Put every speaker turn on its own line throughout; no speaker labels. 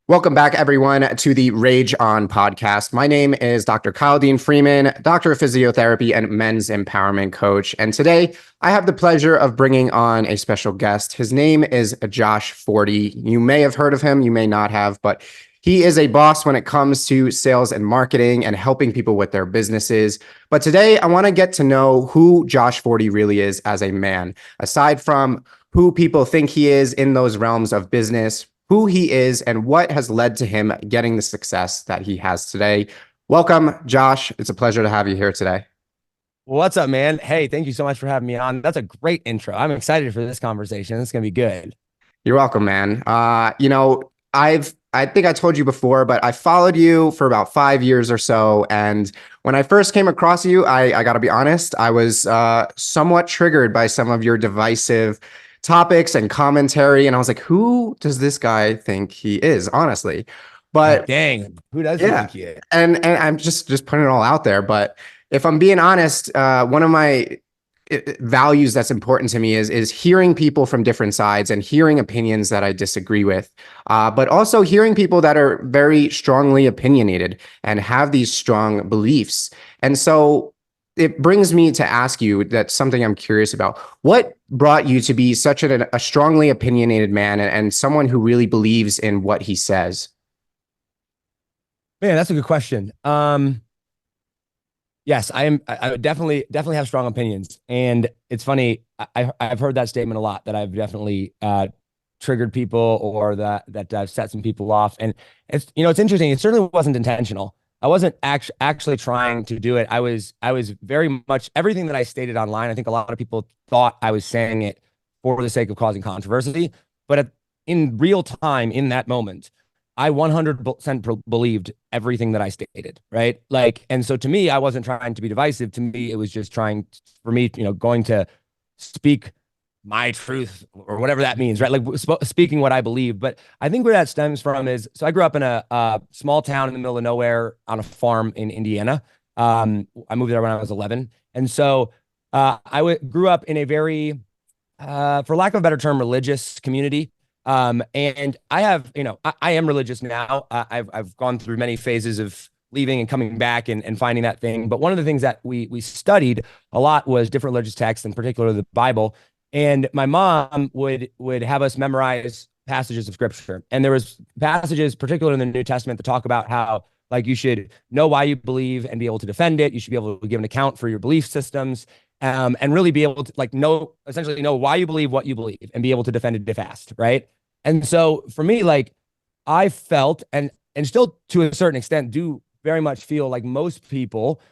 Welcome back, everyone, to the Rage On podcast. My name is Dr. Kyle Dean Freeman, doctor of physiotherapy and men's empowerment coach. And today I have the pleasure of bringing on a special guest. His name is Josh Forti. You may have heard of him, you may not have, but he is a boss when it comes to sales and marketing and helping people with their businesses. But today I want to get to know who Josh Forti really is as a man, aside from who people think he is in those realms of business, who he is, and what has led to him getting the success that he has today. Welcome, Josh. It's a pleasure to have you here today.
What's up, man? Hey, thank you so much for having me on. That's a great intro. I'm excited for this conversation. It's going to be good.
You're welcome, man. I think I told you before, but I followed you for about 5 years or so. And when I first came across you, I got to be honest, I was somewhat triggered by some of your divisive topics and commentary. And I was like, who does this guy think he is, honestly? But
Dang, who does he
yeah,
think he is?
and I'm just putting it all out there. But if I'm being honest, one of my values that's important to me is hearing people from different sides and hearing opinions that I disagree with, but also hearing people that are very strongly opinionated and have these strong beliefs. And so it brings me to ask you, that's something I'm curious about. What brought you to be such a strongly opinionated man and someone who really believes in what he says?
Man, that's a good question. Yes, I would definitely have strong opinions, and it's funny. I've heard that statement a lot, that I've definitely triggered people, or that I've set some people off. And it's interesting. It certainly wasn't intentional. I wasn't actually trying to do it. I was very much everything that I stated online. I think a lot of people thought I was saying it for the sake of causing controversy, but in real time, in that moment, I 100% believed everything that I stated, right? Like, and so to me, I wasn't trying to be divisive. To me, it was just trying for me, going to speak my truth, or whatever that means, right? Like speaking what I believe. But I think where that stems from is, so I grew up in a small town in the middle of nowhere on a farm in Indiana. I moved there when I was 11. And so grew up in a very, for lack of a better term, religious community. And I have, I am religious now. I've gone through many phases of leaving and coming back and finding that thing. But one of the things that we studied a lot was different religious texts, in particular the Bible. And my mom would have us memorize passages of scripture. And there was passages, particularly in the New Testament, that talk about how, like, you should know why you believe and be able to defend it. You should be able to give an account for your belief systems, and really be able to, like, essentially know why you believe what you believe and be able to defend it fast, right? And so for me, like, I felt and still to a certain extent do very much feel like most people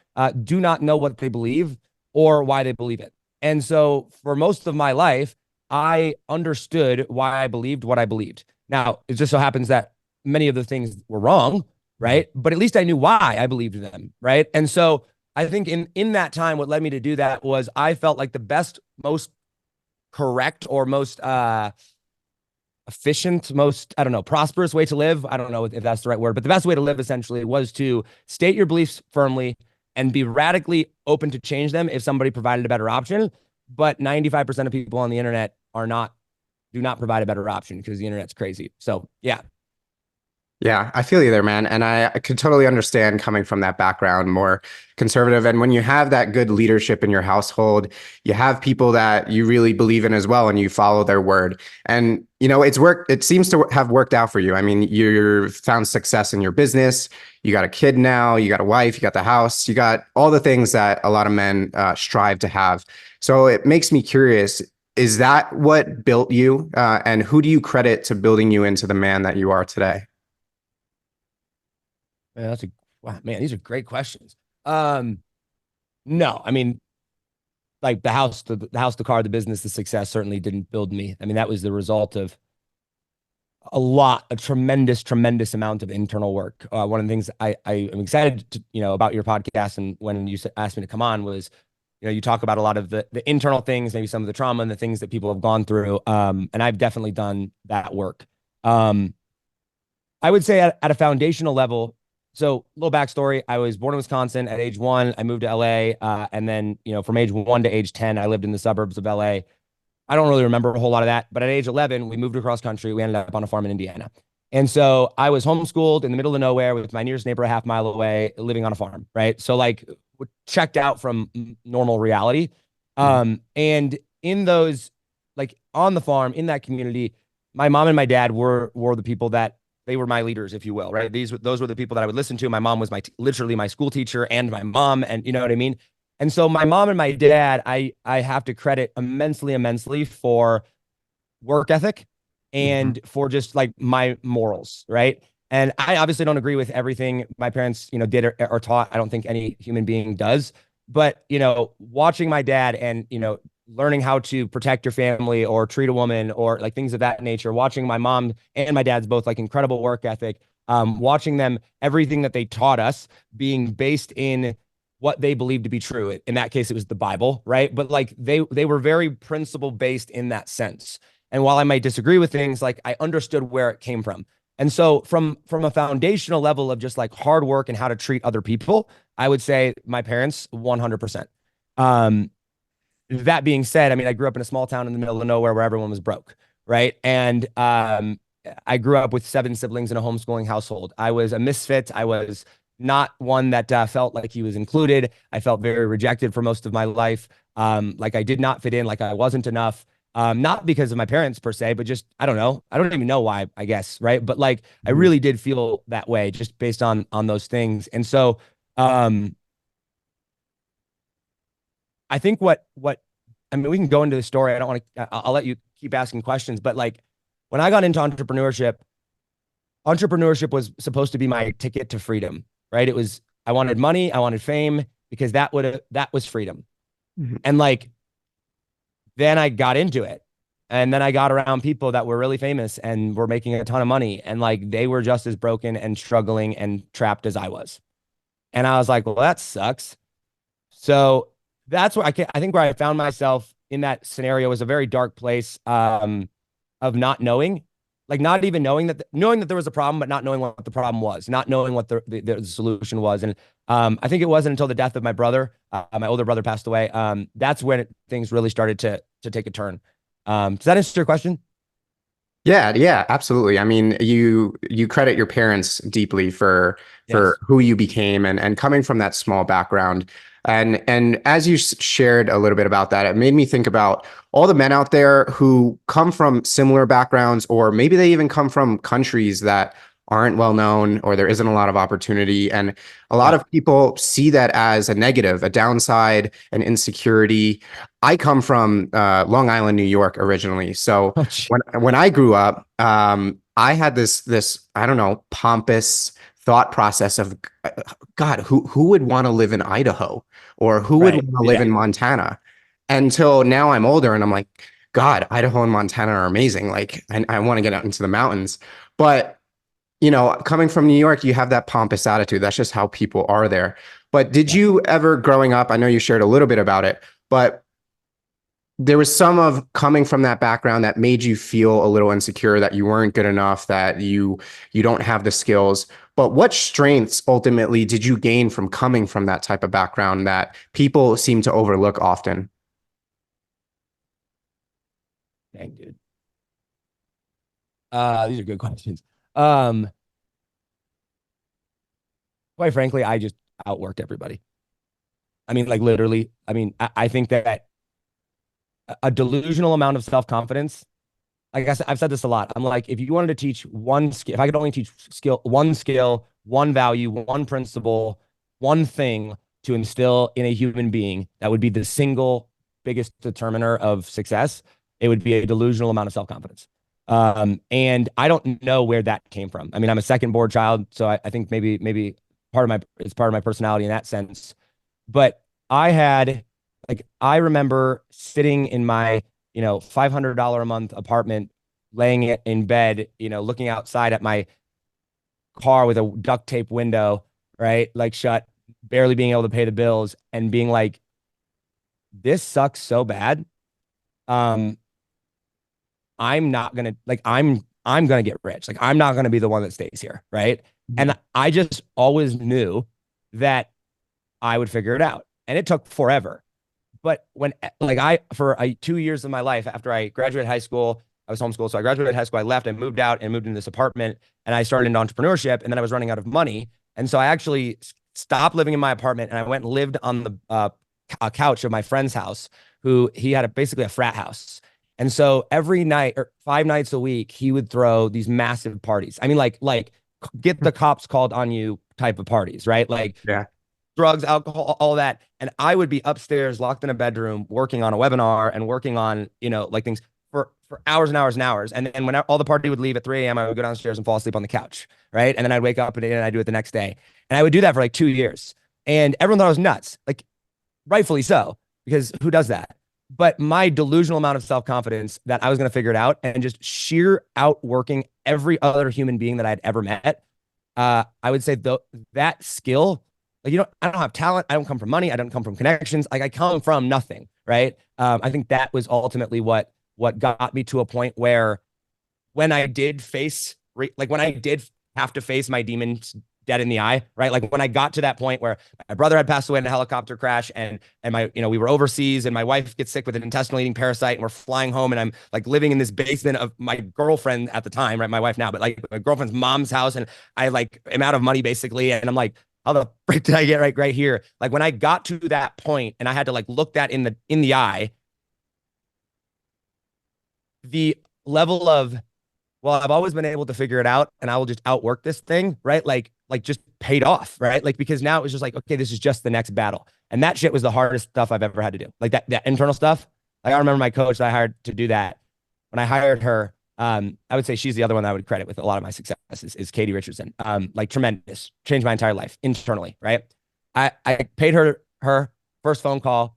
do not know what they believe or why they believe it. And so for most of my life, I understood why I believed what I believed. Now, it just so happens that many of the things were wrong, right? But at least I knew why I believed them, right? And so I think in that time, what led me to do that was I felt like the best, most correct, or most efficient, most, I don't know, prosperous way to live. I don't know if that's the right word, but the best way to live essentially was to state your beliefs firmly and be radically open to change them if somebody provided a better option. But 95% of people on the internet do not provide a better option, because the internet's crazy. So yeah.
Yeah, I feel you there, man. And I could totally understand coming from that background, more conservative. And when you have that good leadership in your household, you have people that you really believe in as well, and you follow their word. And, it's worked. It seems to have worked out for you. I mean, you've found success in your business. You got a kid now, you got a wife, you got the house, you got all the things that a lot of men strive to have. So it makes me curious, is that what built you? And who do you credit to building you into the man that you are today?
Man, wow, man, these are great questions. No, I mean, like the car, the business, the success certainly didn't build me. I mean, that was the result of a tremendous amount of internal work. One of the things I am excited to, about your podcast, and when you asked me to come on, was, you talk about a lot of the internal things, maybe some of the trauma and the things that people have gone through. And I've definitely done that work. I would say at a foundational level. So, little backstory: I was born in Wisconsin. At age 1, I moved to LA, and then, from age 1 to age 10, I lived in the suburbs of LA. I don't really remember a whole lot of that, but at age 11, we moved across country. We ended up on a farm in Indiana, And so I was homeschooled in the middle of nowhere with my nearest neighbor a half mile away, living on a farm, right? So like checked out from normal reality.
Mhm.
And in those, like on the farm, in that community, my mom and my dad were the people that they were my leaders, if you will, right? Those were the people that I would listen to. My mom was literally my school teacher and my mom, and you know what I mean? And so my mom and my dad, I have to credit immensely, immensely for work ethic
Mhm.
and for just like my morals, right? And I obviously don't agree with everything my parents, did or taught. I don't think any human being does. But, watching my dad and, learning how to protect your family or treat a woman or like things of that nature, watching my mom and my dad's both like incredible work ethic, watching them, everything that they taught us being based in what they believed to be true. In that case, it was the Bible, right? But like they were very principle based in that sense. And while I might disagree with things, like I understood where it came from. And so from a foundational level of just like hard work and how to treat other people, I would say my parents 100%. Um that being said, I mean I grew up in a small town in the middle of nowhere where everyone was broke, right? And I grew up with seven siblings in a homeschooling household. I was a misfit. I was not one that felt like he was included. I felt very rejected for most of my life. Like I did not fit in, like I wasn't enough. Not because of my parents per se, but just I don't know. I don't even know why, I guess, right? But like I
Mhm.
really did feel that way just based on those things. And so um I think what I mean, we can go into the story. I don't want to. I'll let you keep asking questions, but like when I got into entrepreneurship was supposed to be my ticket to freedom, right? It was I wanted money, I wanted fame because that was freedom.
Mhm.
And like then I got into it. And then I got around people that were really famous and were making a ton of money and like they were just as broken and struggling and trapped as I was. And I was like, well, that sucks. So that's where I think where I found myself in that scenario was a very dark place of not knowing, like not even knowing that there was a problem, but not knowing what the problem was, not knowing what the solution was. And I think it wasn't until the death of my brother, my older brother passed away. That's when things really started to take a turn. Does that answer your question?
Yeah, yeah, absolutely. I mean, you credit your parents deeply for
Yes.
who you became and coming from that small background. And as you shared a little bit about that, it made me think about all the men out there who come from similar backgrounds, or maybe they even come from countries that aren't well known or there isn't a lot of opportunity. And a lot
Yeah.
of people see that as a negative, a downside, an insecurity. I come from Long Island, New York originally. So when I grew up, I had this I don't know pompous thought process of God, who would want to live in Idaho or who would
Right.
want to live
Yeah.
in Montana? Until now, I'm older and I'm like, God, Idaho and Montana are amazing. Like, I want to get out into the mountains, but coming from New York, you have that pompous attitude. That's just how people are there. But did
Yeah.
you ever growing up? I know you shared a little bit about it, but there was some of coming from that background that made you feel a little insecure that you weren't good enough, that you don't have the skills. But what strengths ultimately did you gain from coming from that type of background that people seem to overlook often?
Dang, dude. These are good questions. Um, Quite frankly, I just outworked everybody. I mean, like literally. I mean, I think that a delusional amount of self confidence. Like I've said this a lot. I'm like, if you wanted to teach one skill, if I could only teach skill, one value, one principle, one thing to instill in a human being, that would be the single biggest determiner of success. It would be a delusional amount of self confidence. And I don't know where that came from. I mean, I'm a second board child, so I think maybe it's part of my personality in that sense. But I had I remember sitting in my, $500 a month apartment, laying it in bed, looking outside at my car with a duct tape window, right? Like shut, barely being able to pay the bills and being like, this sucks so bad. Um, I'm not gonna like I'm gonna get rich. Like I'm not gonna be the one that stays here, right? And I just always knew that I would figure it out. And it took forever. But when like I for 2 years of my life after I graduated high school, I was homeschooled. So I graduated high school. I left. I moved out and moved into this apartment, and I started into entrepreneurship. And then I was running out of money, and so I actually stopped living in my apartment, and I went and lived on the couch of my friend's house, who he had basically a frat house. And so every night or 5 nights a week, he would throw these massive parties. I mean, like get the cops called on you type of parties, right? Like
Yeah.
drugs, alcohol, all that. And I would be upstairs, locked in a bedroom, working on a webinar and working on, like things for hours and hours and hours. And then when all the party would leave at 3 a.m., I would go downstairs and fall asleep on the couch, right? And then I'd wake up and I'd do it the next day. And I would do that for like 2 years. And everyone thought I was nuts, like rightfully so, because who does that? But my delusional amount of self-confidence that I was going to figure it out and just sheer outworking every other human being that I'd ever met. I would say that skill, like, I don't have talent. I don't come from money. I don't come from connections. Like I come from nothing. Right. I think that was ultimately what got me to a point where when I did when I did have to face my demons dead in the eye, right? Like when I got to that point where my brother had passed away in a helicopter crash and my, we were overseas and my wife gets sick with an intestinal eating parasite and we're flying home and I'm like living in this basement of my girlfriend at the time, right? My wife now, but like my girlfriend's mom's house. And I like am out of money basically. And I'm like, how the frick did I get right here? Like when I got to that point and I had to like look that in the eye, the level of, well, I've always been able to figure it out and I will just outwork this thing, right? Like just paid off, right? Like, because now it was just like, okay, this is just the next battle. And that shit was the hardest stuff I've ever had to do. Like that internal stuff. Like I remember my coach that I hired to do that. When I hired her, I would say she's the other one that I would credit with a lot of my success is Katie Richardson. Like tremendous, changed my entire life internally, right? I paid her first phone call.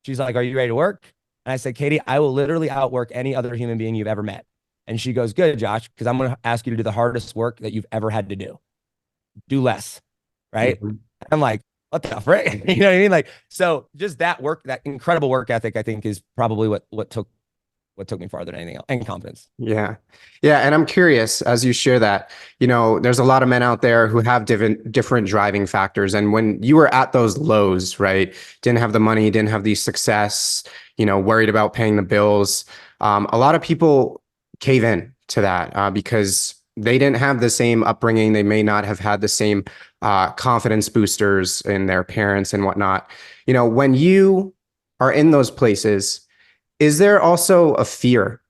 She's like, are you ready to work? And I said, Katie, I will literally outwork any other human being you've ever met. And she goes, good, Josh, because I'm going to ask you to do the hardest work that you've ever had to do less. Right.
Mhm.
I'm like, what the frick? You know what I mean? Like, so just that work, that incredible work ethic, I think is probably what took me farther than anything else, and confidence.
Yeah. Yeah. And I'm curious as you share that, there's a lot of men out there who have different driving factors. And when you were at those lows, right, didn't have the money, didn't have the success, worried about paying the bills. A lot of people cave in to that because they didn't have the same upbringing. They may not have had the same confidence boosters in their parents and whatnot. When you are in those places, is there also a fear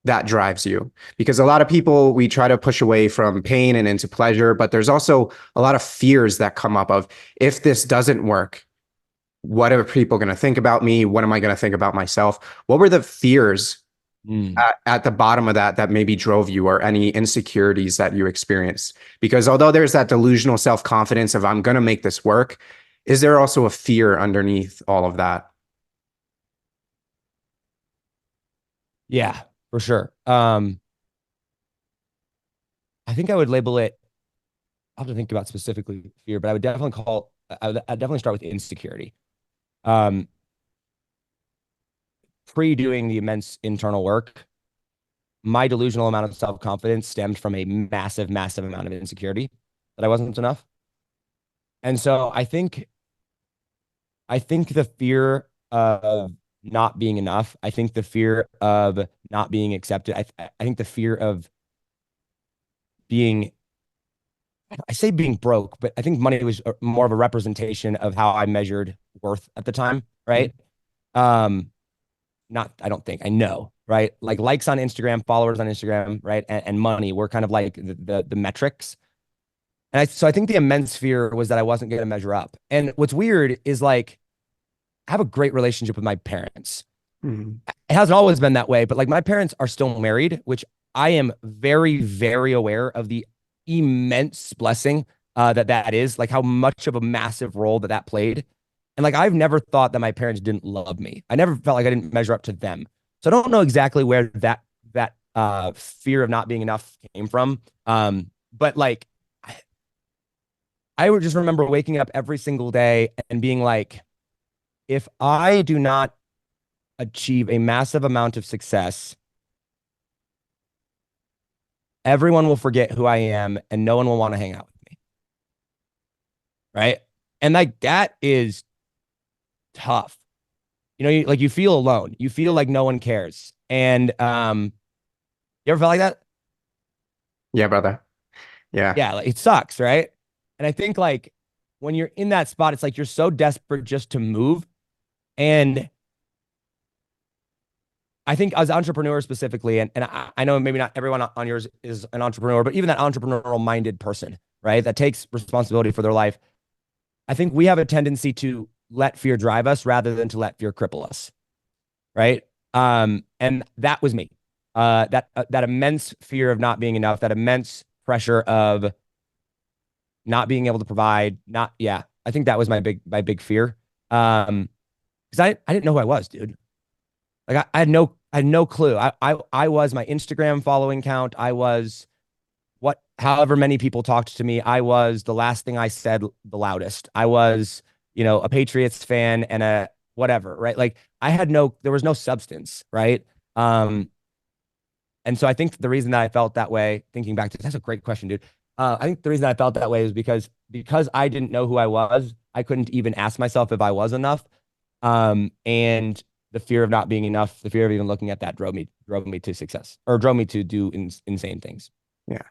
that drives you? Because a lot of people, we try to push away from pain and into pleasure, but there's also a lot of fears that come up of, if this doesn't work, what are people going to think about me? What am I going to think about myself? What were the fears at the bottom of that maybe drove you, or any insecurities that you experienced? Because although there's that delusional self-confidence of I'm going to make this work, is there also a fear underneath all of that?
Yeah, for sure. I think I would label it, I'll have to think about specifically fear, but I would I'd definitely start with insecurity. Um, Pre doing the immense internal work, my delusional amount of self-confidence stemmed from a massive, massive amount of insecurity that I wasn't enough. And so I think the fear of not being enough, I think the fear of not being accepted, I think the fear of being, I say being broke, but I think money was more of a representation of how I measured worth at the time, right? Um, I don't think, I know, right? Like likes on Instagram, followers on Instagram, right? And money were kind of like the metrics. And so I think the immense fear was that I wasn't going to measure up. And what's weird is like, I have a great relationship with my parents.
Mhm.
It hasn't always been that way, but like my parents are still married, which I am very, very aware of the immense blessing that is, like how much of a massive role that played. And like I've never thought that my parents didn't love me. I never felt like I didn't measure up to them. So I don't know exactly where that fear of not being enough came from. But like I would just remember waking up every single day and being like, if I do not achieve a massive amount of success, everyone will forget who I am and no one will want to hang out with me. Right. And like that is tough. You feel alone. You feel like no one cares. And You ever felt like that?
Yeah, brother. Yeah.
Yeah, like, it sucks, right? And I think like when you're in that spot, it's like you're so desperate just to move. And I think as entrepreneurs specifically, and I know maybe not everyone on yours is an entrepreneur, but even that entrepreneurial minded person, right, that takes responsibility for their life, I think we have a tendency to let fear drive us rather than to let fear cripple us, right? And that was me. That immense fear of not being enough, that immense pressure of not being able to provide, not yeah. I think that was my big fear. Because I didn't know who I was, dude. Like I had no clue. I was my Instagram following count. I was what however many people talked to me. I was the last thing I said the loudest. I was, a Patriots fan and a whatever, right? Like there was no substance, right? Um, and so I think the reason that I felt that way, thinking back to that's a great question, dude. I think the reason I felt that way is because I didn't know who I was, I couldn't even ask myself if I was enough. And the fear of not being enough, the fear of even looking at that drove me to success or drove me to do insane things.
Yeah.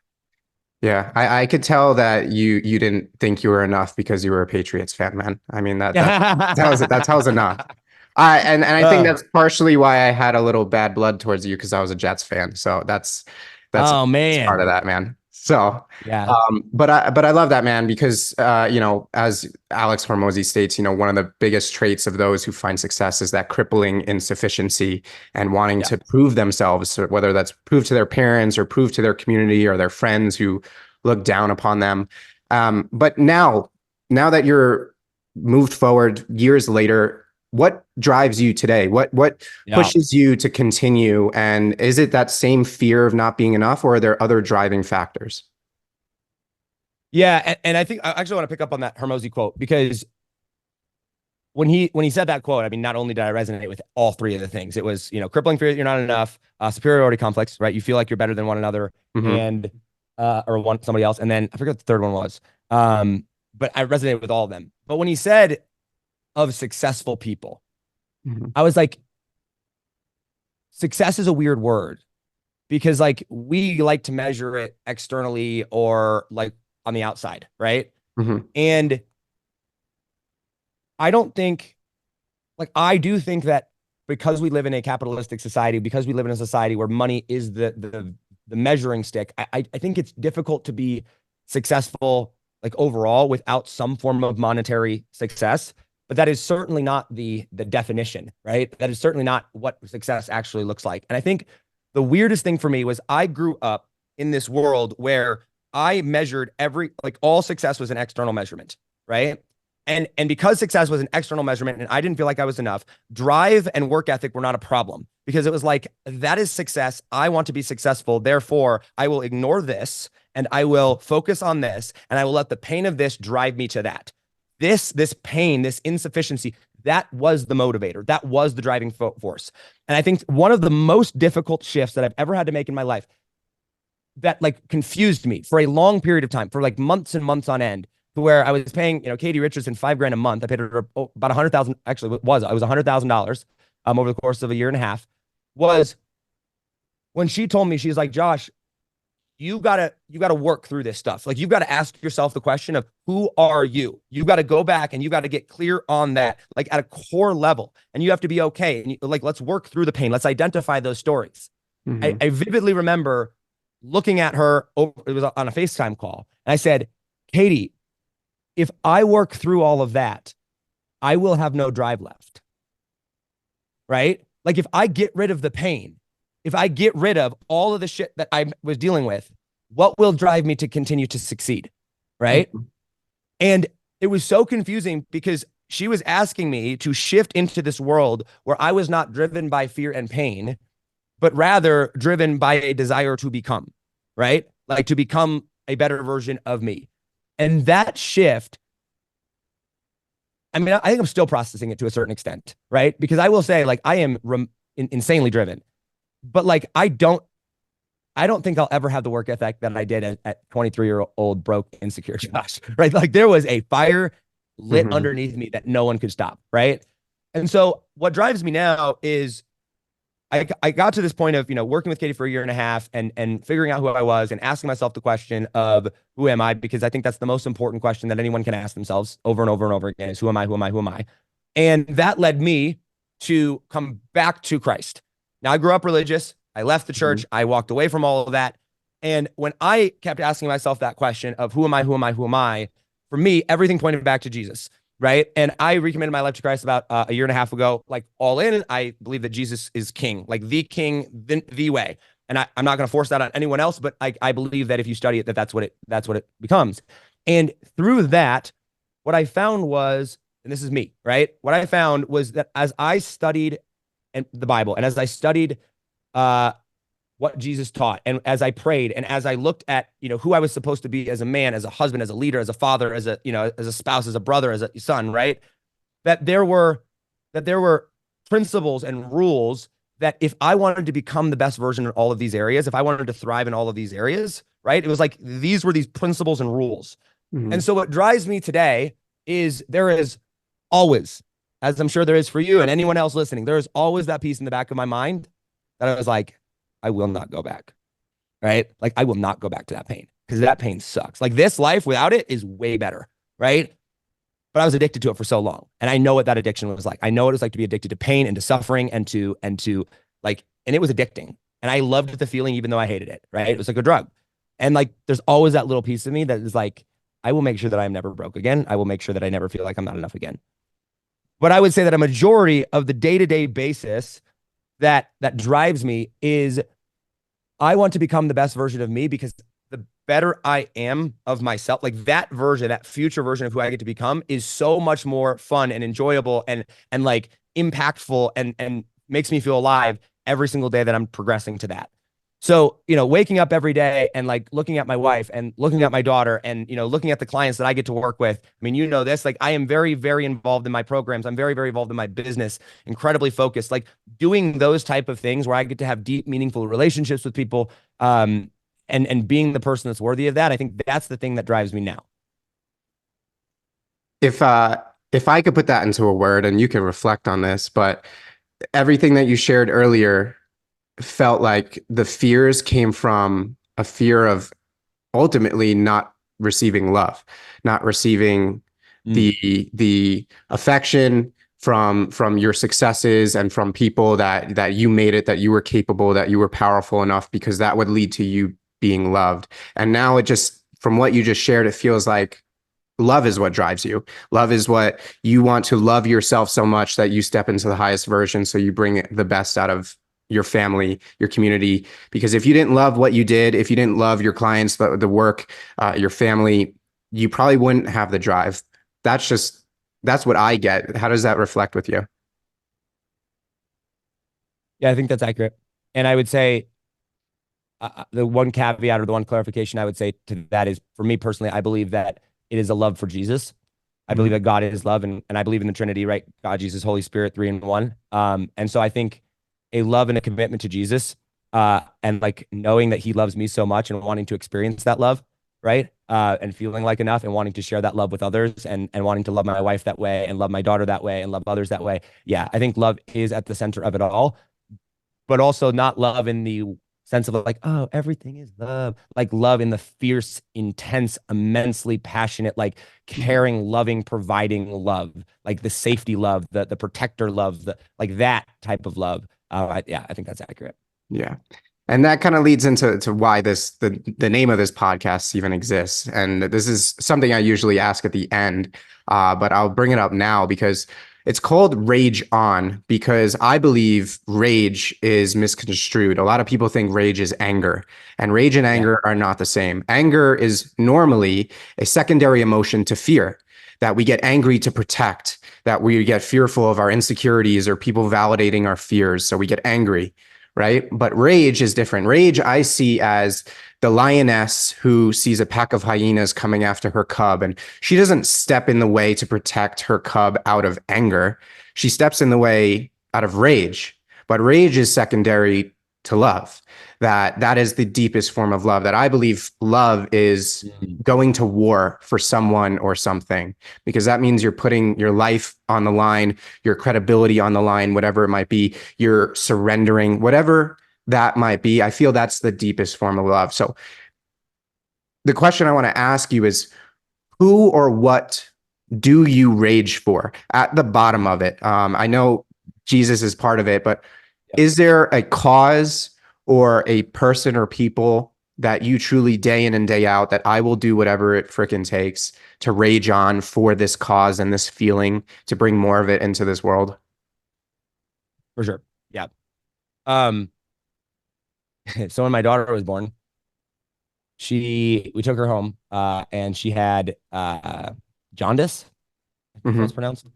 Yeah. I could tell that you didn't think you were enough because you were a Patriots fan, man. I mean that tells it that tells enough. And I think
Uh,
that's partially why I had a little bad blood towards you because I was a Jets fan. So that's
oh
part of
man.
that, man. So
Yeah.
but I love that, man, because as Alex Hormozy states, one of the biggest traits of those who find success is that crippling insufficiency and wanting
Yeah.
to prove themselves, so whether that's prove to their parents or prove to their community or their friends who look down upon them. But now that you're moved forward years later, what drives you today? What
Yeah.
pushes you to continue? And is it that same fear of not being enough, or are there other driving factors?
Yeah. And I think I actually want to pick up on that Hermosi quote because when he said that quote, I mean, not only did I resonate with all three of the things, it was, crippling fear that you're not enough, superiority complex, right? You feel like you're better than one another
Hmm.
and or one somebody else. And then I forget what the third one was. But I resonated with all of them. But when he said of successful people,
Hmm.
I was like, success is a weird word because like we like to measure it externally or like on the outside, right?
Hmm.
And I don't think like I do think that because we live in a capitalistic society, because we live in a society where money is the measuring stick, I think it's difficult to be successful like overall without some form of monetary success. But that is certainly not the definition, right? That is certainly not what success actually looks like. And I think the weirdest thing for me was I grew up in this world where I measured every like all success was an external measurement, right? And because success was an external measurement and I didn't feel like I was enough, drive and work ethic were not a problem because it was like that is success. I want to be successful. Therefore, I will ignore this and I will focus on this and I will let the pain of this drive me to that. This pain, this insufficiency, that was the motivator. That was the driving force. And I think one of the most difficult shifts that I've ever had to make in my life that like confused me for a long period of time, for like months and months on end, to where I was paying, Katie Richardson $5,000 a month. I paid her about 100,000. Actually, it was $100,000 over the course of a year and a half. Was when she told me she's like, Josh, you gotta work through this stuff. Like you've got to ask yourself the question of who are you? You got to go back and you got to get clear on that, like at a core level, and you have to be okay. And like let's work through the pain. Let's identify those stories. I,
Hmm.
I vividly remember looking at her it was on a FaceTime call. And I said, Katie, if I work through all of that, I will have no drive left. Right? Like if I get rid of the pain, if I get rid of all of the shit that I was dealing with, what will drive me to continue to succeed? Right?
Hmm.
And it was so confusing because she was asking me to shift into this world where I was not driven by fear and pain, but rather driven by a desire to become, right? Like to become a better version of me. And that shift, I mean, I think I'm still processing it to a certain extent, right? Because I will say, like, I am insanely driven, but like, I don't think I'll ever have the work ethic that I did at 23-year-old broke insecure Josh, right? Like there was a fire lit
Hmm.
underneath me that no one could stop, right? And so what drives me now is I got to this point of, working with Katie for a year and a half and figuring out who I was and asking myself the question of who am I? Because I think that's the most important question that anyone can ask themselves over and over and over again is who am I? Who am I? Who am I? And that led me to come back to Christ. Now I grew up religious. I left the church. I walked away from all of that. And when I kept asking myself that question of who am I? Who am I? Who am I? For me, everything pointed back to Jesus. Right. And I recommitted my life to Christ about a year and a half ago, like all in. I believe that Jesus is king, like the king, the way. And I'm not going to force that on anyone else, but I believe that if you study it, that's what it becomes. And through that, what I found was, and this is me, right? What I found was that as I studied the Bible and as I studied what Jesus taught, and as I prayed, and as I looked at, who I was supposed to be as a man, as a husband, as a leader, as a father, as a spouse, as a brother, as a son, right? That there were principles and rules that if I wanted to become the best version in all of these areas, if I wanted to thrive in all of these areas, right? It was like these were these principles and rules. And so what drives me today is there is always, as I'm sure there is for you and anyone else listening, there is always that piece in the back of my mind that I was like, I will not go back, right? Like I will not go back to that pain because that pain sucks. Like this life without it is way better, right? But I was addicted to it for so long. And I know what that addiction was like. I know what it was like to be addicted to pain and to suffering and to like, and it was addicting. And I loved the feeling even though I hated it, right? It was like a drug. And like, there's always that little piece of me that is like, I will make sure that I'm never broke again. I will make sure that I never feel like I'm not enough again. But I would say that a majority of the day-to-day basis that drives me is I want to become the best version of me because the better I am of myself, like that version, that future version of who I get to become is so much more fun and enjoyable and like impactful and makes me feel alive every single day that I'm progressing to that. So, waking up every day and like looking at my wife and looking at my daughter and, looking at the clients that I get to work with. I mean, this, like I am very, very involved in my programs. I'm very, very involved in my business, incredibly focused, like doing those type of things where I get to have deep, meaningful relationships with people and being the person that's worthy of that. I think that's the thing that drives me now.
If I could put that into a word and you can reflect on this, but everything that you shared earlier felt like the fears came from a fear of ultimately not receiving love, not receiving the affection from your successes and from people that you made it, that you were capable, that you were powerful enough, because that would lead to you being loved. And now it just, from what you just shared, it feels like love is what drives you. Love is what you want to love yourself so much that you step into the highest version. So you bring the best out of your family, your community, because if you didn't love what you did, if you didn't love your clients, the work, your family, you probably wouldn't have the drive. That's what I get. How does that reflect with you?
Yeah, I think that's accurate. And I would say the one caveat or the one clarification I would say to that is, for me personally, I believe that it is a love for Jesus. I believe that God is love, and I believe in the Trinity, right? God, Jesus, Holy Spirit, 3 in 1. And so I think a love and a commitment to Jesus, and like knowing that he loves me so much and wanting to experience that love, right? And feeling like enough and wanting to share that love with others and wanting to love my wife that way and love my daughter that way and love others that way. Yeah, I think love is at the center of it all, but also not love in the sense of like, oh, everything is love, like love in the fierce, intense, immensely passionate, like caring, loving, providing love, like the safety love, the protector love, like that type of love. Yeah, I think that's accurate.
Yeah. And that kind of leads into why the name of this podcast even exists. And this is something I usually ask at the end, but I'll bring it up now because it's called Rage On, because I believe rage is misconstrued. A lot of people think rage is anger, and rage and anger are not the same. Anger is normally a secondary emotion to fear, that we get angry to protect, that we get fearful of our insecurities or people validating our fears. So we get angry, right? But rage is different. Rage I see as the lioness who sees a pack of hyenas coming after her cub, and she doesn't step in the way to protect her cub out of anger. She steps in the way out of rage. But rage is secondary to love. That is the deepest form of love. That I believe love is
Mm.
going to war for someone or something, because that means you're putting your life on the line, your credibility on the line, whatever it might be, you're surrendering, whatever that might be. I feel that's the deepest form of love. So the question I want to ask you is, who or what do you rage for at the bottom of it? I know Jesus is part of it, but
Yep.
is there a cause or a person or people that you truly day in and day out that I will do whatever it frickin' takes to rage on for this cause and this feeling to bring more of it into this world?
For sure. Yeah. Um, so when my daughter was born, we took her home, and she had jaundice, I think
Mm-hmm.
that's pronounced,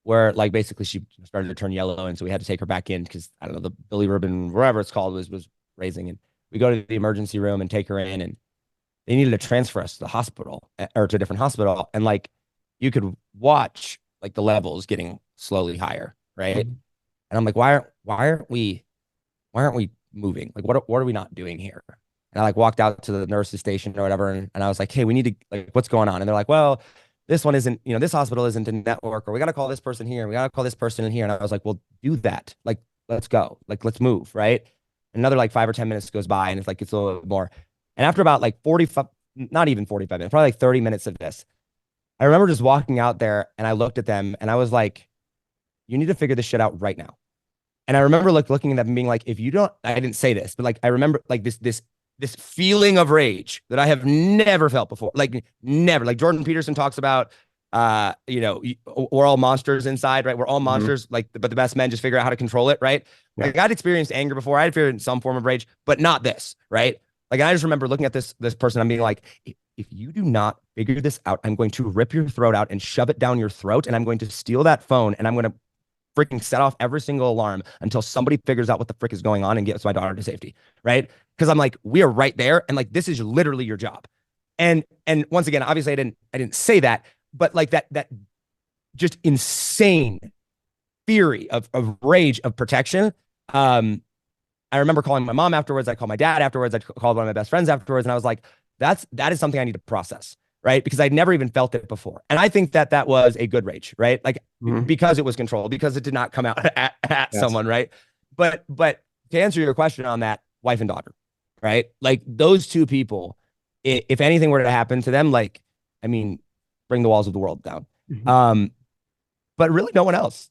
where like basically she started to turn yellow, and so we had to take her back in because I don't know, the bilirubin, whatever it's called, was raising, and we go to the emergency room and take her in, and they needed to transfer us to the hospital, or to a different hospital, and like you could watch like the levels getting slowly higher, right?
Mm-hmm.
And I'm like, why aren't we moving? Like, what are we not doing here? And I like walked out to the nurse's station or whatever, and I was like, hey, we need to, like, what's going on? And they're like, well, this one isn't, this hospital isn't a network, or we got to call this person here, and we got to call this person in here. And I was like, well, do that. Like, let's go. Like, let's move, right? Another like 5 or 10 minutes goes by, and it's a little bit more. And after about like 45, not even 45 minutes, probably like 30 minutes of this, I remember just walking out there, and I looked at them and I was like, you need to figure this shit out right now. And I remember like looking at them and being like, if you don't, I didn't say this, but like I remember like this feeling of rage that I have never felt before. Like never. Like Jordan Peterson talks about, we're all monsters inside, right? We're all
Mm-hmm.
monsters, like, but the best men just figure out how to control it, right?
Yeah.
Like I'd experienced anger before. I'd experienced some form of rage, but not this, right? Like I just remember looking at this person, I'm being like, if you do not figure this out, I'm going to rip your throat out and shove it down your throat, and I'm going to steal that phone, and I'm going to freaking set off every single alarm until somebody figures out what the frick is going on and gets my daughter to safety, right? Because I'm like, we are right there, and like this is literally your job. And once again, obviously I didn't say that, but like that just insane fury of rage of protection. I remember calling my mom afterwards. I called my dad afterwards. I called one of my best friends afterwards, and I was like, that is something I need to process, right? Because I'd never even felt it before, and I think that was a good rage, right? Like
Mm-hmm.
because it was controlled, because it did not come out at
Yes.
someone, right? But to answer your question on that, wife and daughter, right? Like those two people, if anything were to happen to them, like I mean, bring the walls of the world down.
Mm-hmm.
Um, but really, no one else,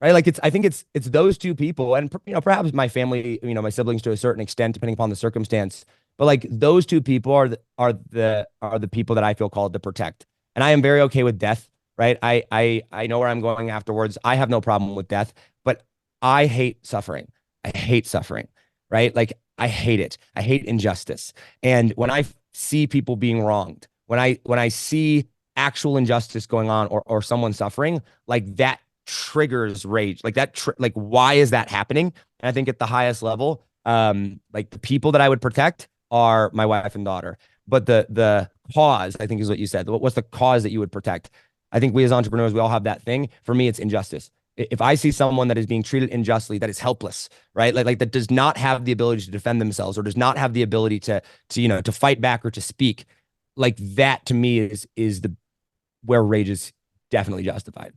right? Like I think it's those two people, and perhaps my family, my siblings to a certain extent, depending upon the circumstance. But like those two people are the people that I feel called to protect, and I am very okay with death, right? I know where I'm going afterwards. I have no problem with death, but I hate suffering. I hate suffering, right? Like I hate it. I hate injustice, and when I see people being wronged, when I see actual injustice going on, or someone suffering, like that triggers rage, like like why is that happening? And I think at the highest level, like the people that I would protect are my wife and daughter, but the cause, I think, is what you said. What's the cause that you would protect? I think we as entrepreneurs, we all have that thing. For me, it's injustice. If I see someone that is being treated unjustly, that is helpless, right? Like that does not have the ability to defend themselves, or does not have the ability to fight back or to speak, like that to me is the where rage is definitely justified.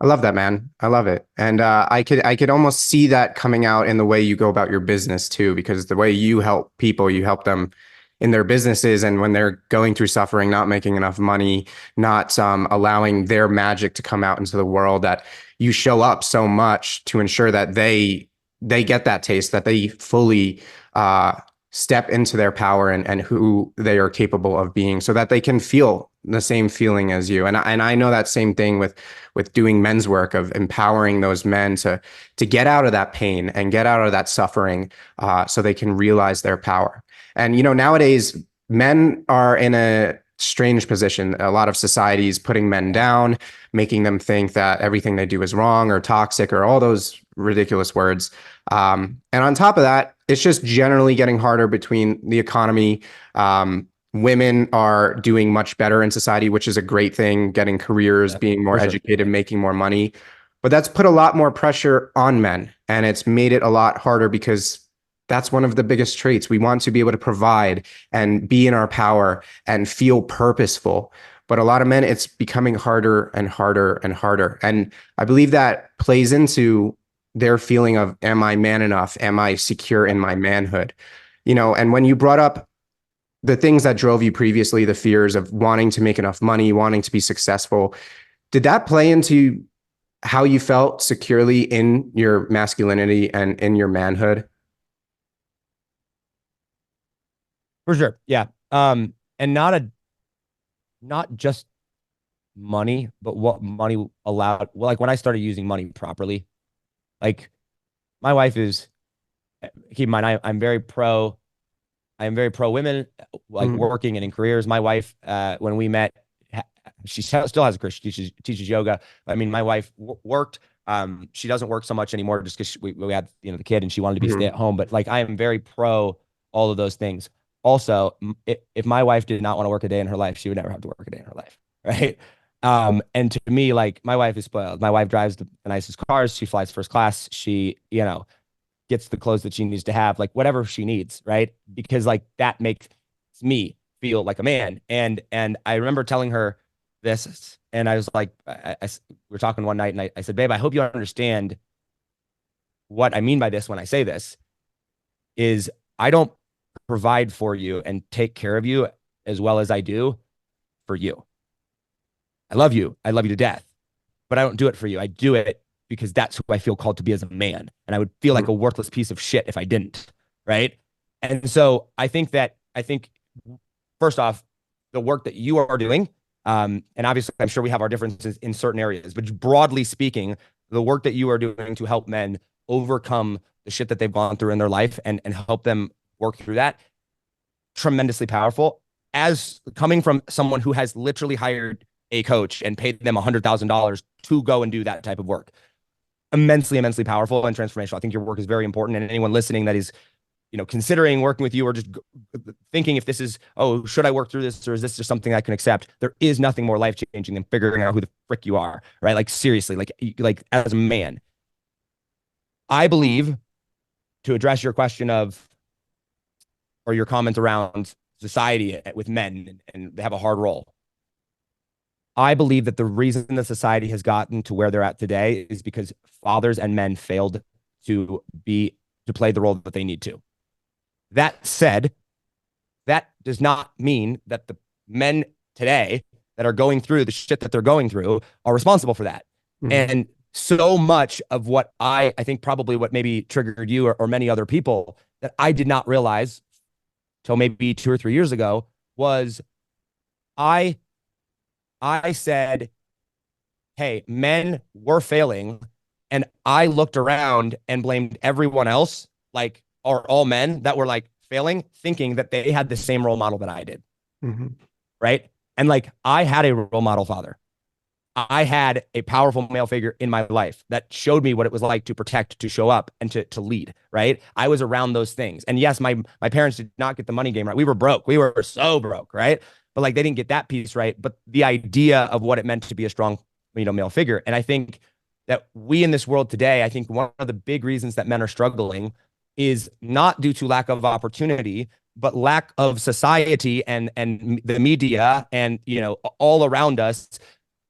I love that, man. I love it. And I could almost see that coming out in the way you go about your business too, because the way you help people, you help them in their businesses, and when they're going through suffering, not making enough money, not allowing their magic to come out into the world, that you show up so much to ensure that they get that taste, that they fully uh, step into their power and who they are capable of being, so that they can feel the same feeling as you. And I know that same thing with doing men's work, of empowering those men to get out of that pain and get out of that suffering, so they can realize their power. And nowadays men are in a strange position. A lot of societies putting men down, making them think that everything they do is wrong or toxic or all those ridiculous words. And on top of that, it's just generally getting harder between the economy. Women are doing much better in society, which is a great thing, getting careers,
Yeah,
being more
for sure.
educated, making more money. But that's put a lot more pressure on men, and it's made it a lot harder because that's one of the biggest traits. We want to be able to provide and be in our power and feel purposeful. But a lot of men, it's becoming harder and harder and harder. And I believe that plays into their feeling of, am I man enough? Am I secure in my manhood? And when you brought up the things that drove you previously, the fears of wanting to make enough money, wanting to be successful, did that play into how you felt securely in your masculinity and in your manhood?
For sure. Yeah. And not just money, but what money allowed. Well, like when I started using money properly, like my wife is, keep in mind, I am very pro women, like
Mm-hmm.
working and in careers. My wife, when we met, she still has a career. She teaches yoga. I mean, my wife worked. She doesn't work so much anymore just because we had, the kid and she wanted to be stay
Mm-hmm.
at home. But like, I am very pro all of those things. Also, if my wife did not want to work a day in her life, she would never have to work a day in her life. Right. And to me, like my wife is spoiled. My wife drives the nicest cars. She flies first class. She, gets the clothes that she needs to have, like whatever she needs, right? Because like that makes me feel like a man. And I remember telling her this, and I was like, we were talking one night, and I said, babe, I hope you understand what I mean by this when I say this. Is I don't provide for you and take care of you as well as I do for you. I love you. I love you to death, but I don't do it for you. I do it because that's who I feel called to be as a man. And I would feel like a worthless piece of shit if I didn't. Right. And so I think first off, the work that you are doing, and obviously I'm sure we have our differences in certain areas, but broadly speaking, the work that you are doing to help men overcome the shit that they've gone through in their life and help them work through that, tremendously powerful. As coming from someone who has literally hired a coach and paid them $100,000 to go and do that type of work, immensely, immensely powerful and transformational. I think your work is very important. And anyone listening that is, considering working with you or just thinking if this is, oh, should I work through this or is this just something I can accept? There is nothing more life changing than figuring out who the frick you are, right? Like seriously, like as a man, I believe, to address your question of, or your comment around society with men and they have a hard role. I believe that the reason the society has gotten to where they're at today is because fathers and men failed to play the role that they need to. That said, that does not mean that the men today that are going through the shit that they're going through are responsible for that.
Mm-hmm.
And so much of what I think probably what maybe triggered you or many other people that I did not realize till maybe 2 or 3 years ago was I said, hey, men were failing. And I looked around and blamed everyone else, like, or all men that were like failing, thinking that they had the same role model that I did.
Mm-hmm.
Right. And like, I had a role model father. I had a powerful male figure in my life that showed me what it was like to protect, to show up, and to lead. Right. I was around those things. And yes, my parents did not get the money game right. We were broke. We were so broke. Right. But like, they didn't get that piece right. But the idea of what it meant to be a strong, male figure. And I think that we in this world today, I think one of the big reasons that men are struggling is not due to lack of opportunity, but lack of society and the media and all around us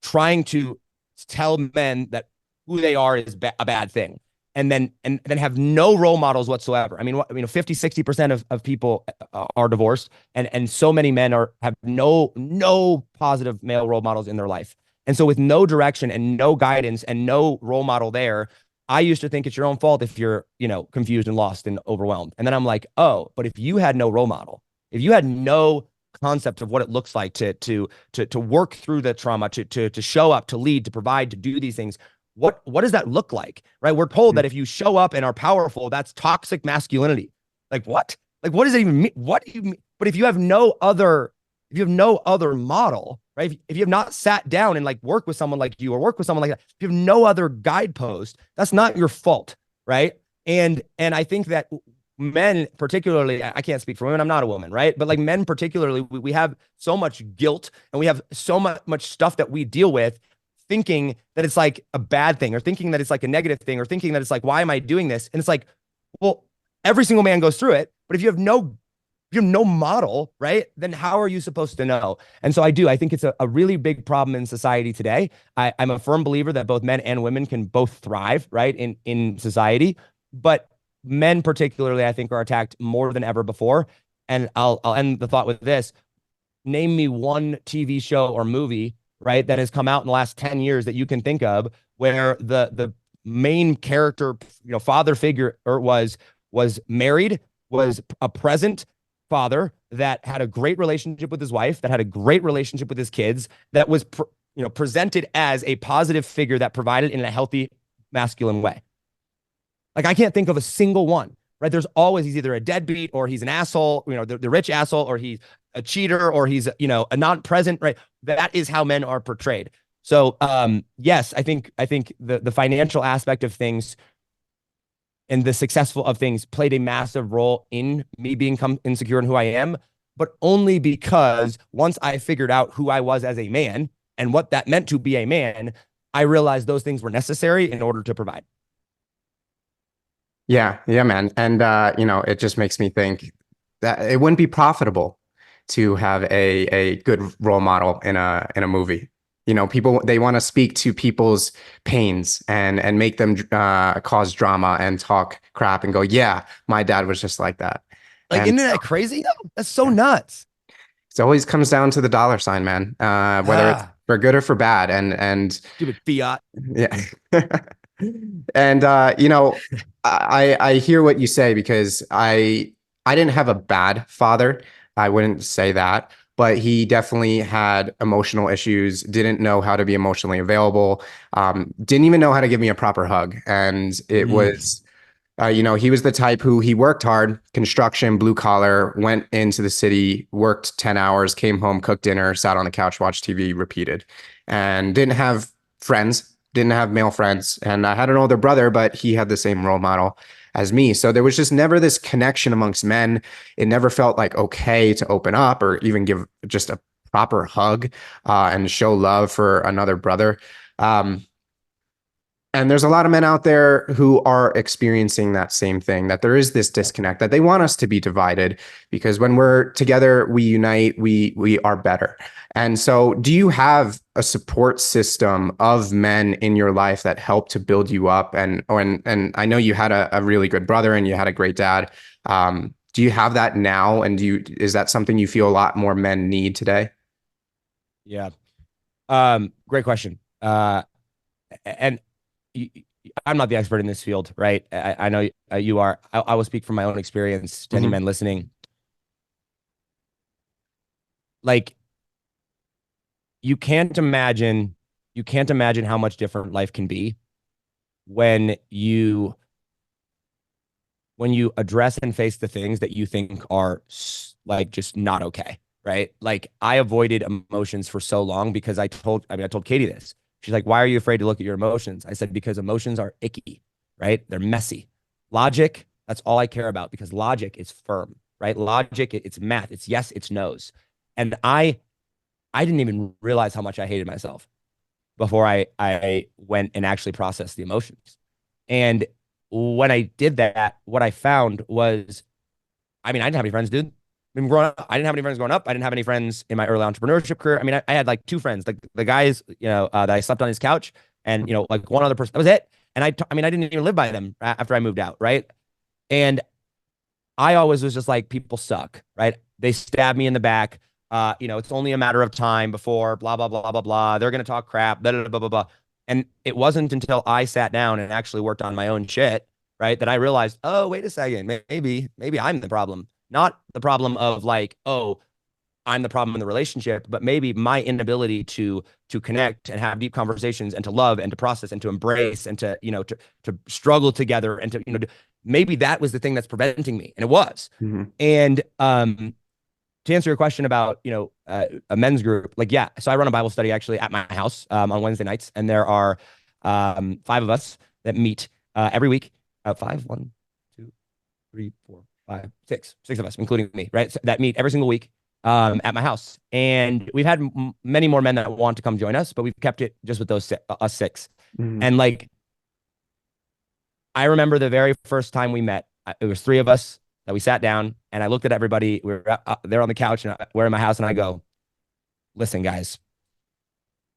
trying to tell men that who they are is a bad thing. And then have no role models whatsoever. I mean, 50, 60% of people are divorced, and so many men have no positive male role models in their life. And so with no direction and no guidance and no role model there, I used to think it's your own fault if you're, confused and lost and overwhelmed. And then I'm like, oh, but if you had no role model, if you had no concept of what it looks like to work through the trauma, to show up, to lead, to provide, to do these things, what does that look like? Right? We're told that if you show up and are powerful, that's toxic masculinity. Like what? Like what does it even mean? What do you mean? But if you have no other model, right? If you have not sat down and like work with someone like you or work with someone like that, if you have no other guidepost, that's not your fault, right? And I think that men particularly, I can't speak for women, I'm not a woman, right? But like men particularly, we have so much guilt and we have so much stuff that we deal with thinking that it's like a bad thing, or thinking that it's like a negative thing, or thinking that it's like, why am I doing this? And it's like, well, every single man goes through it, but if you have no model, right? Then how are you supposed to know? And so I think it's a really big problem in society today. I'm a firm believer that both men and women can both thrive, right, in society. But men particularly, I think, are attacked more than ever before. And I'll end the thought with this. Name me one TV show or movie, right, that has come out in the last 10 years that you can think of where the main character, father figure was married, was a present father that had a great relationship with his wife, that had a great relationship with his kids, that was presented as a positive figure that provided in a healthy masculine way. Like, I can't think of a single one, right? There's always, he's either a deadbeat, or he's an asshole, the rich asshole, or he's a cheater, or he's, a non-present, right? That is how men are portrayed. So, yes, I think the financial aspect of things and the successful of things played a massive role in me being insecure in who I am, but only because once I figured out who I was as a man and what that meant to be a man, I realized those things were necessary in order to provide.
Yeah, yeah, man. And it just makes me think that it wouldn't be profitable to have a good role model in a movie. People, they want to speak to people's pains and make them cause drama and talk crap and go, yeah, my dad was just like that.
Like,
And
isn't that crazy? That's so nuts.
it always comes down to the dollar sign, man. Whether it's for good or for bad. And
Stupid fiat.
yeah. And I hear what you say, because I didn't have a bad father. I wouldn't say that, but he definitely had emotional issues, didn't know how to be emotionally available, didn't even know how to give me a proper hug. And it was he was the type who, he worked hard, construction, blue collar, went into the city, worked 10 hours, came home, cooked dinner, sat on the couch, watched TV, repeated, and didn't have friends, didn't have male friends. And I had an older brother, but he had the same role model as me. So there was just never this connection amongst men. It never felt like okay to open up or even give just a proper hug and show love for another brother. And there's a lot of men out there who are experiencing that same thing, that there is this disconnect, that they want us to be divided, because when we're together, we unite, we are better. And so do you have a support system of men in your life that help to build you up? And I know you had a really good brother and you had a great dad. Do you have that now? And is that something you feel a lot more men need today?
Yeah. Great question. And I'm not the expert in this field, right? I know you are. I will speak from my own experience to any men listening. Like, you can't imagine how much different life can be when you address and face the things that you think are like just not okay, right? Like, I avoided emotions for so long because I told Katie this. She's like, why are you afraid to look at your emotions? I said, because emotions are icky, right? They're messy. Logic, that's all I care about, because logic is firm, right? Logic, it's math. It's yes, it's no's. And I didn't even realize how much I hated myself before I went and actually processed the emotions. And when I did that, what I found was, I didn't have any friends, dude. Growing up, I didn't have any friends growing up. I didn't have any friends in my early entrepreneurship career. I had like two friends, like the guys, that I slept on his couch, and like one other person. That was it. And I didn't even live by them after I moved out, right? And I always was just like, people suck, right? They stab me in the back. It's only a matter of time before blah blah blah blah blah. They're gonna talk crap, blah blah blah blah blah. And it wasn't until I sat down and actually worked on my own shit, right, that I realized, oh, wait a second, maybe I'm the problem. Not the problem of like, oh, I'm the problem in the relationship, but maybe my inability to connect and have deep conversations and to love and to process and to embrace and to to struggle together and to maybe that was the thing that's preventing me, and it was. And to answer your question about a men's group, like, yeah, so I run a Bible study actually at my house on Wednesday nights, and there are 5 of us that meet every week. 5, 1, 2, 3, 4, 5, 6 of us, including me, right? So that meet every single week. at my house. And we've had many more men that want to come join us, but we've kept it just with us six.
Mhm.
And like, I remember the very first time we met, it was three of us that we sat down, and I looked at everybody. We were there on the couch, and we're in my house, and I go, listen, guys,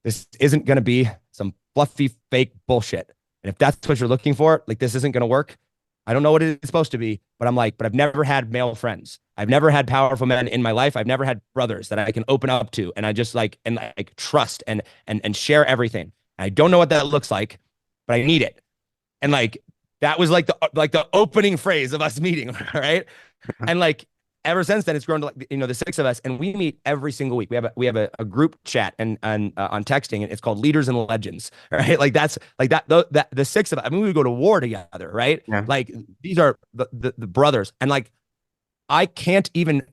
this isn't going to be some fluffy, fake bullshit. And if that's what you're looking for, like, this isn't going to work. I don't know what it's supposed to be, but I'm like, but I've never had male friends. I've never had powerful men in my life. I've never had brothers that I can open up to, and I just like, and like trust and share everything. I don't know what that looks like, but I need it. And like, that was like the opening phrase of us meeting, right? And like, ever since then, it's grown to like, the six of us, and we meet every single week. We have a group chat and on texting, and it's called Leaders and Legends, right? Like, that's like that the six of us. I mean, we would go to war together, right?
Yeah.
Like, these are the brothers, and like, I can't even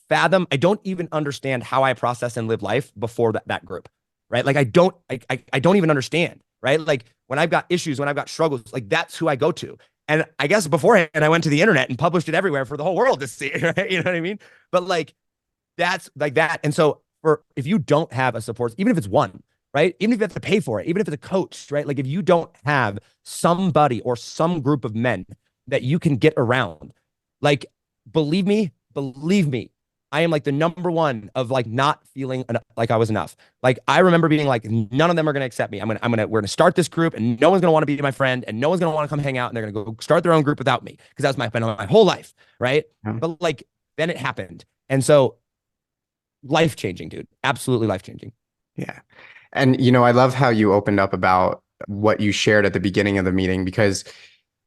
fathom. I don't even understand how I process and live life before that group, right? Like, I don't even understand, right? Like, when I've got issues, when I've got struggles, like, that's who I go to. And I guess beforehand, I went to the internet and published it everywhere for the whole world to see, right? You know what I mean? But like, that's like that. And so, if you don't have a support, even if it's one, right? Even if you have to pay for it, even if it's a coach, right? Like, if you don't have somebody or some group of men that you can get around, like, believe me, I am like the number one of like not feeling like I was enough. Like, I remember being like, none of them are going to accept me. We're going to start this group, and no one's going to want to be my friend, and no one's going to want to come hang out, and they're going to go start their own group without me, because that's been my whole life. Right.
Yeah.
But like, then it happened. And so, life changing, dude. Absolutely life changing.
Yeah. And, I love how you opened up about what you shared at the beginning of the meeting, because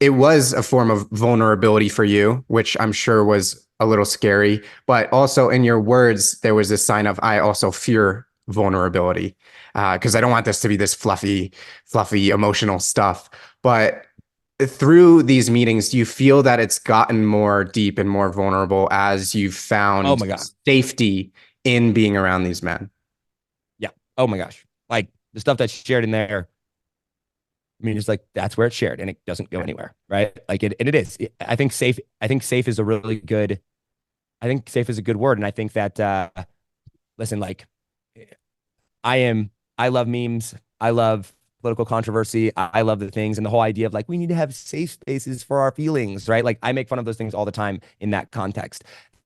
it was a form of vulnerability for you, which I'm sure was a little scary. But also in your words, there was this sign of, I also fear vulnerability, because I don't want this to be this fluffy, emotional stuff. But through these meetings, do you feel that it's gotten more deep and more vulnerable as you've
Oh
found
my God.
safety in being around these men?
Yeah. Oh my gosh. Like, the stuff that's shared in there, I mean, it's like, that's where it's shared, and it doesn't go anywhere, right? Like, it is. I think safe is a really good. I think safe is a good word, and I think that listen, like, I am. I love memes. I love political controversy. I love the things, and the whole idea of like, we need to have safe spaces for our feelings, right? Like, I make fun of those things all the time in that context.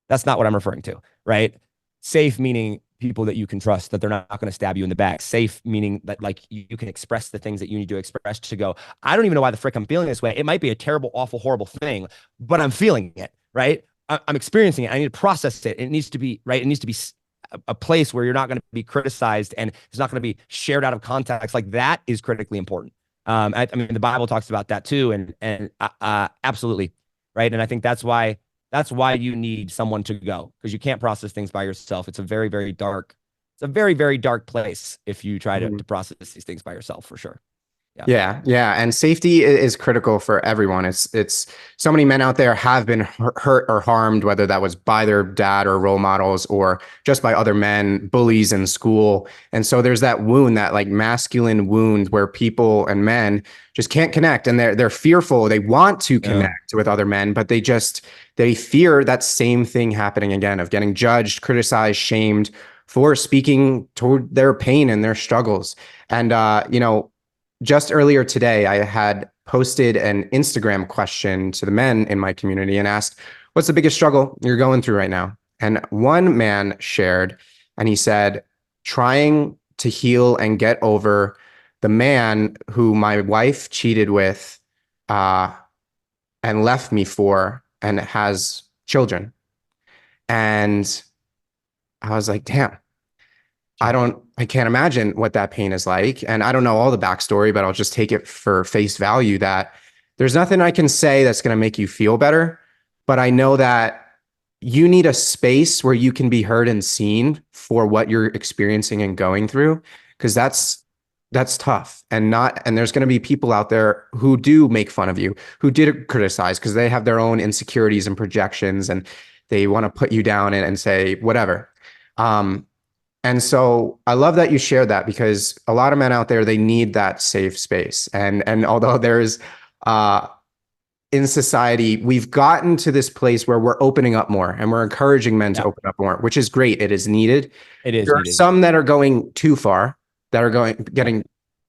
That's not what I'm referring to, right? Safe meaning people that you can trust, that they're not going to stab you in the back. Safe meaning that like, you can express the things that you need to express, to go, I don't even know why the frick I'm feeling this way. It might be a terrible, awful, horrible thing, but I'm feeling it, right? I'm experiencing it. I need to process it. It needs to be right. It needs to be a place where you're not going to be criticized, and it's not going to be shared out of context. Like, that is critically important. I mean, the Bible talks about that too, and absolutely, right. And I think that's why you need someone to go, because you can't process things by yourself. It's a very, very dark, very dark place if you try to process these things by yourself, for sure.
Yeah, yeah, and safety is critical for everyone. It's so many men out there have been hurt or harmed, whether that was by their dad or role models, or just by other men, bullies in school. And so there's that wound, that like masculine wound, where people and men just can't connect, and they're fearful. They want to connect with other men, but they fear that same thing happening again, of getting judged, criticized, shamed for speaking toward their pain and their struggles. And just earlier today, I had posted an Instagram question to the men in my community and asked, what's the biggest struggle you're going through right now? And one man shared, and he said, trying to heal and get over the man who my wife cheated with, and left me for, and has children. And I was like, damn, I can't imagine what that pain is like. And I don't know all the backstory, but I'll just take it for face value that there's nothing I can say that's going to make you feel better. But I know that you need a space where you can be heard and seen for what you're experiencing and going through, because that's tough. And there's going to be people out there who do make fun of you, who did criticize, because they have their own insecurities and projections, and they want to put you down and say whatever. And so I love that you shared that, because a lot of men out there, they need that safe space. And although there's in society, we've gotten to this place where we're opening up more and we're encouraging men to
Yeah,
open up more, which is great. It is needed.
it is
There are
needed.
some that are going too far, that are getting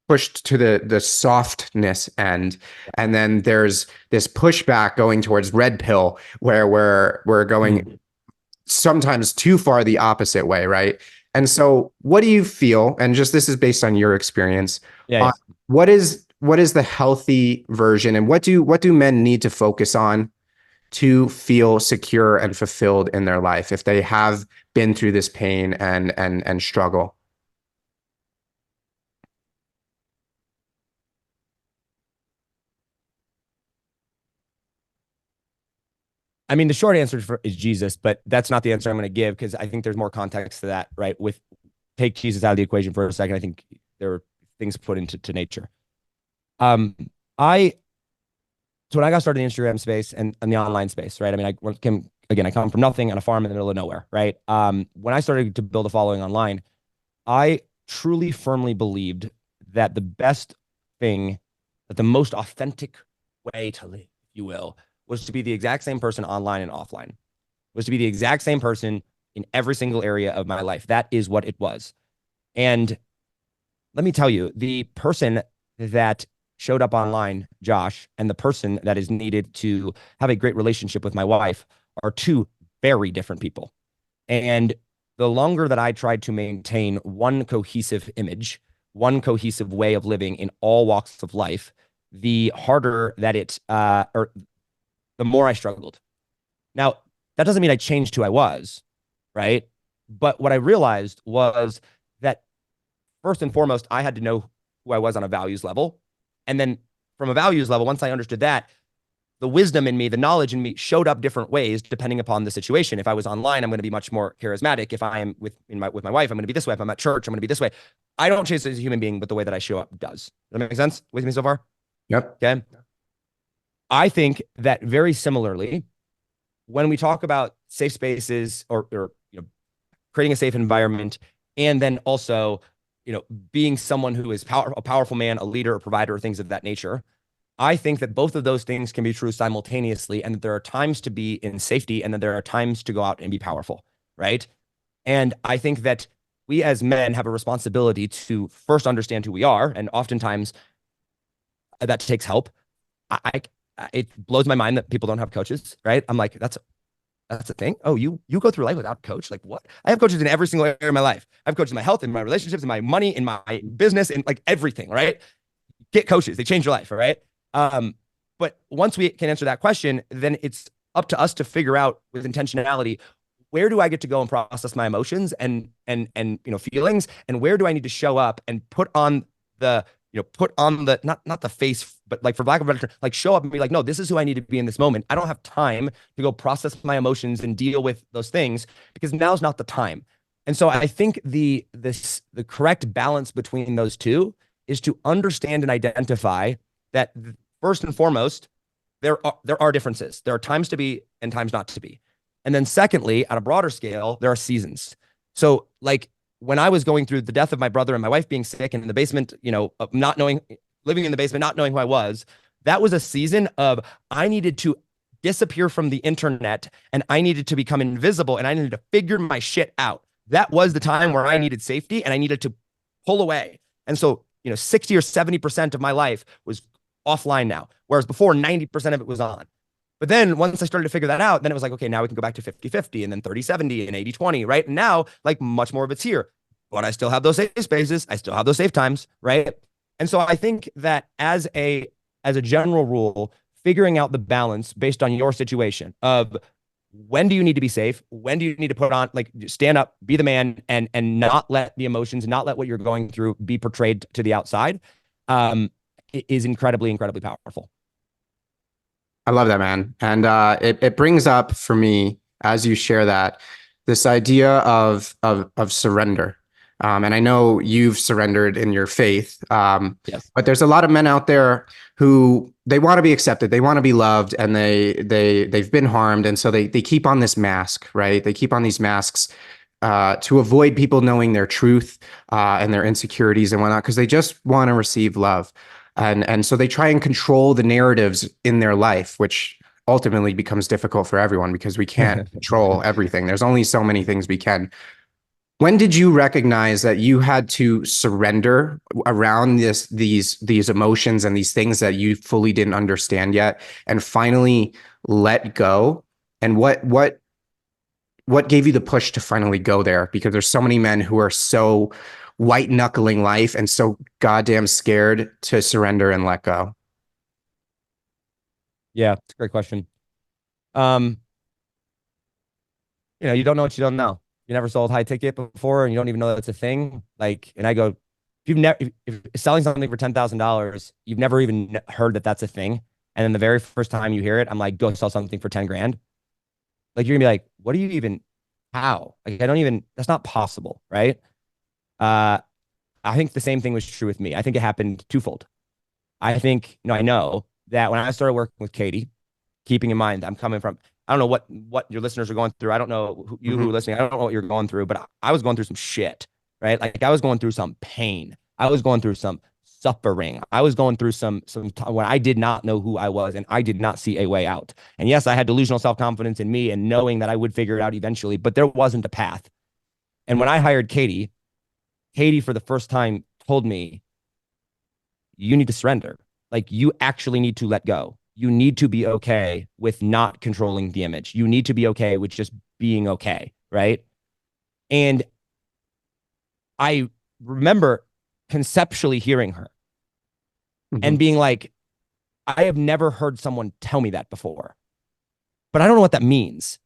pushed to the softness end, and then there's this pushback going towards red pill, where we're going sometimes too far the opposite way, right? And so, what do you feel? And just this is based on your experience.
Yeah,
On
yeah.
what is the healthy version, and what do men need to focus on to feel secure and fulfilled in their life if they have been through this pain and struggle?
I mean, the short answer is Jesus, but that's not the answer I'm going to give because I think there's more context to that, right? With take Jesus out of the equation for a second. I think there are things put into nature. Um, I so when I got started in the Instagram space and the online space, right? I mean, I come from nothing on a farm in the middle of nowhere, right? When I started to build a following online, I truly firmly believed that the best thing, that the most authentic way to live, if you will, was to be the exact same person online and offline, was to be the exact same person in every single area of my life. That is what it was. And let me tell you, the person that showed up online, Josh, and the person that is needed to have a great relationship with my wife are two very different people. And the longer that I tried to maintain one cohesive image, one cohesive way of living in all walks of life, the harder that or the more I struggled. Now, that doesn't mean I changed who I was, right? But what I realized was that first and foremost, I had to know who I was on a values level. And then from a values level, once I understood that, the wisdom in me, the knowledge in me showed up different ways depending upon the situation. If I was online, I'm going to be much more charismatic. If I am with my wife, I'm going to be this way. If I'm at church, I'm going to be this way. I don't change as a human being, but the way that I show up does. Does that make sense with me so far?
Yep.
Okay. I think that very similarly, when we talk about safe spaces or creating a safe environment, and then also being someone who is a powerful man, a leader, a provider, things of that nature. I think that both of those things can be true simultaneously, and that there are times to be in safety, and that there are times to go out and be powerful, right? And I think that we as men have a responsibility to first understand who we are, and oftentimes that takes help. I it blows my mind that people don't have coaches, right? I'm like, that's a thing. Oh, you go through life without a coach? Like what? I have coaches in every single area of my life. I have coaches in my health, in my relationships, in my money, in my business, in like everything, right? Get coaches. They change your life, all right? But once we can answer that question, then it's up to us to figure out with intentionality, where do I get to go and process my emotions and feelings, and where do I need to show up and put on the not the face, but like for lack of a better term, like show up and be like, no, this is who I need to be in this moment. I don't have time to go process my emotions and deal with those things because now's not the time. And so I think the correct balance between those two is to understand and identify that first and foremost, there are differences. There are times to be and times not to be. And then secondly, on a broader scale, there are seasons. So like when I was going through the death of my brother and my wife being sick and in the basement, not knowing, living in the basement, not knowing who I was, that was a season of I needed to disappear from the internet and I needed to become invisible and I needed to figure my shit out. That was the time where I needed safety and I needed to pull away. And so, 60 or 70% of my life was offline now, whereas before 90% of it was on. But then once I started to figure that out, then it was like, okay, now we can go back to 50-50 and then 30-70 and 80-20, right? And now like much more of it's here, but I still have those safe spaces. I still have those safe times, right? And so I think that as a general rule, figuring out the balance based on your situation of when do you need to be safe? When do you need to put on, like, stand up, be the man, and not let the emotions, not let what you're going through be portrayed to the outside, is incredibly, incredibly powerful.
I love that, man. And it brings up for me, as you share that, this idea of surrender. And I know you've surrendered in your faith.
Yes.
But there's a lot of men out there who they want to be accepted, they want to be loved, and they've been harmed, and so they keep on this mask, right? They keep on these masks to avoid people knowing their truth and their insecurities and whatnot, because they just want to receive love. And so they try and control the narratives in their life, which ultimately becomes difficult for everyone because we can't control everything. There's only so many things we can. When did you recognize that you had to surrender around these emotions and these things that you fully didn't understand yet, and finally let go? And what gave you the push to finally go there? Because there's so many men who are so white knuckling life and so goddamn scared to surrender and let go.
Yeah, it's a great question. Um, you don't know what you don't know. You never sold high ticket before and you don't even know that's a thing. Like, and I go, if you've never, if selling something for $10,000, you've never even heard that that's a thing. And then the very first time you hear it, I'm like, go sell something for 10 grand. Like, you're gonna be like, what do you even, how? Like, I don't even, that's not possible. Right. Uh, I think the same thing was true with me. I think it happened twofold. I think, I know that when I started working with Katie, keeping in mind I'm coming from, I don't know what your listeners are going through. I don't know who are listening. I don't know what you're going through, but I was going through some shit, right? Like I was going through some pain. I was going through some suffering. I was going through some time when I did not know who I was and I did not see a way out. And yes, I had delusional self-confidence in me and knowing that I would figure it out eventually, but there wasn't a path. And when I hired Katie, Katie for the first time told me, you need to surrender. Like you actually need to let go. You need to be okay with not controlling the image. You need to be okay with just being okay. Right. And I remember conceptually hearing her and being like, I have never heard someone tell me that before, but I don't know what that means.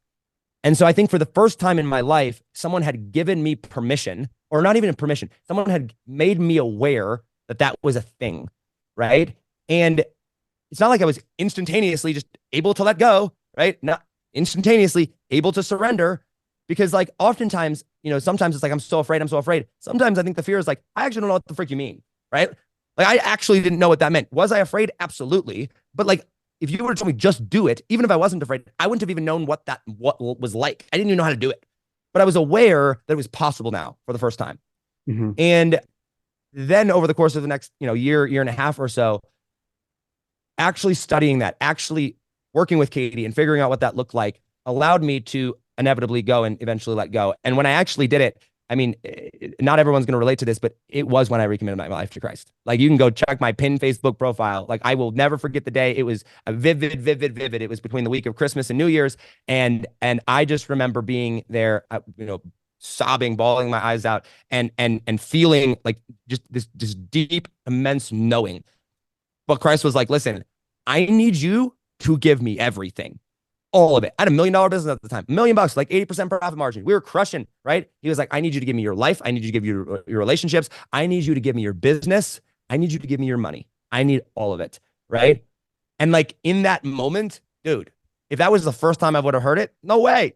And so I think for the first time in my life, someone had given me permission, or not even permission, someone had made me aware that that was a thing. Right. And it's not like I was instantaneously just able to let go, right? Not instantaneously able to surrender, because like oftentimes, sometimes it's like, I'm so afraid. Sometimes I think the fear is like, I actually don't know what the frick you mean, right? Like I actually didn't know what that meant. Was I afraid? Absolutely. But like, if you were to tell me just do it, even if I wasn't afraid, I wouldn't have even known what was like. I didn't even know how to do it, but I was aware that it was possible now for the first time.
Mm-hmm.
And then over the course of the next, year and a half or so, actually studying that, actually working with Katie and figuring out what that looked like allowed me to inevitably go and eventually let go. And when I actually did it, I mean, not everyone's going to relate to this, but it was when I recommitted my life to Christ. Like you can go check my pinned Facebook profile. Like I will never forget the day. It was a vivid. It was between the week of Christmas and New Year's. And I just remember being there, sobbing, bawling my eyes out and feeling like just this deep, immense knowing. But Christ was like, listen, I need you to give me everything, all of it. I had $1 million business at the time, $1 million, like 80% profit margin. We were crushing, right? He was like, I need you to give me your life. I need you to give you your relationships. I need you to give me your business. I need you to give me your money. I need all of it, right? And like in that moment, dude, if that was the first time I would have heard it, no way.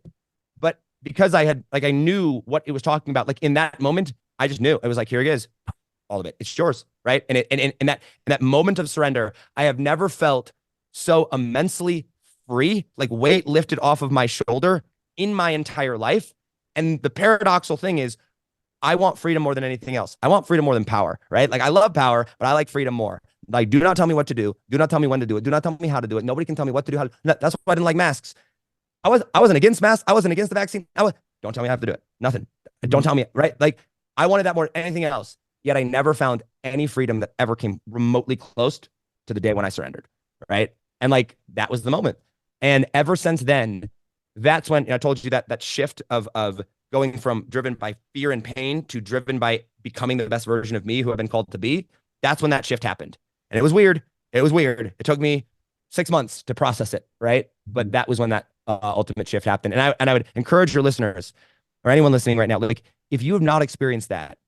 But because I knew what it was talking about, like in that moment, I just knew. It was like, here it is, all of it. It's yours, right? And in that moment of surrender, I have never felt so immensely free, like weight lifted off of my shoulder in my entire life. And the paradoxical thing is, I want freedom more than anything else. I want freedom more than power, right? Like I love power, but I like freedom more. Like, do not tell me what to do. Do not tell me when to do it. Do not tell me how to do it. Nobody can tell me what to do. That's why I didn't like masks. I wasn't against masks. I wasn't against the vaccine. Don't tell me how to do it. Nothing. Don't tell me, right? Like I wanted that more than anything else. Yet I never found any freedom that ever came remotely close to the day when I surrendered, right? And like that was the moment. And ever since then, that's when I told you that shift of going from driven by fear and pain to driven by becoming the best version of me who I've been called to be. That's when that shift happened. And it was weird. It took me 6 months to process it, right? But that was when that ultimate shift happened. And I would encourage your listeners or anyone listening right now, like if you have not experienced that,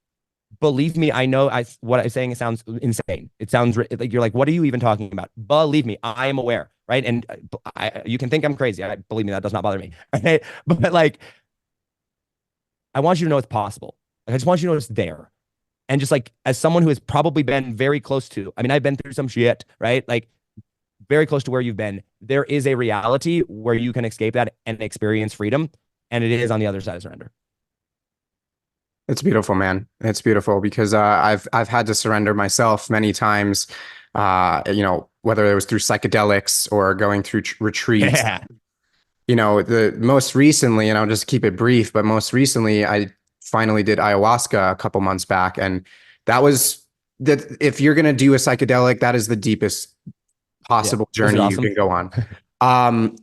believe me, I know what I'm saying sounds insane. It sounds like you're like, what are you even talking about? Believe me, I am aware, right? And you can think I'm crazy. Believe me, that does not bother me. Right? But like, I want you to know it's possible. Like, I just want you to know it's there. And just like, as someone who has probably been very close to, I mean, I've been through some shit, right? Like very close to where you've been. There is a reality where you can escape that and experience freedom. And it is on the other side of surrender.
It's beautiful, man. It's beautiful because I've had to surrender myself many times. whether it was through psychedelics or going through retreats.
Yeah.
The most recently, and I'll just keep it brief, but most recently I finally did ayahuasca a couple months back. And that was that if you're going to do a psychedelic, that is the deepest
Yeah.
possible
Was it
journey you
awesome?
can go on. Um,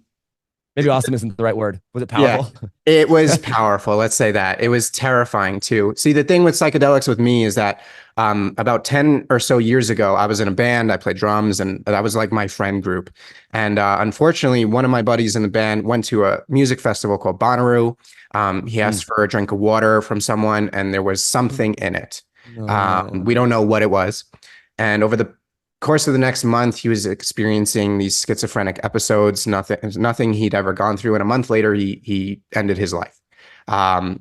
Maybe awesome isn't the right word. Was it
yeah,
powerful?
it was powerful. Let's say that. It was terrifying too. See, the thing with psychedelics with me is that about 10 or so years ago, I was in a band, I played drums, and that was like my friend group. And unfortunately, one of my buddies in the band went to a music festival called Bonnaroo. He
Mm.
asked for a drink of water from someone, and there was something in it.
No.
We don't know what it was. And over the course of the next month, he was experiencing these schizophrenic episodes, nothing he'd ever gone through. And a month later, he ended his life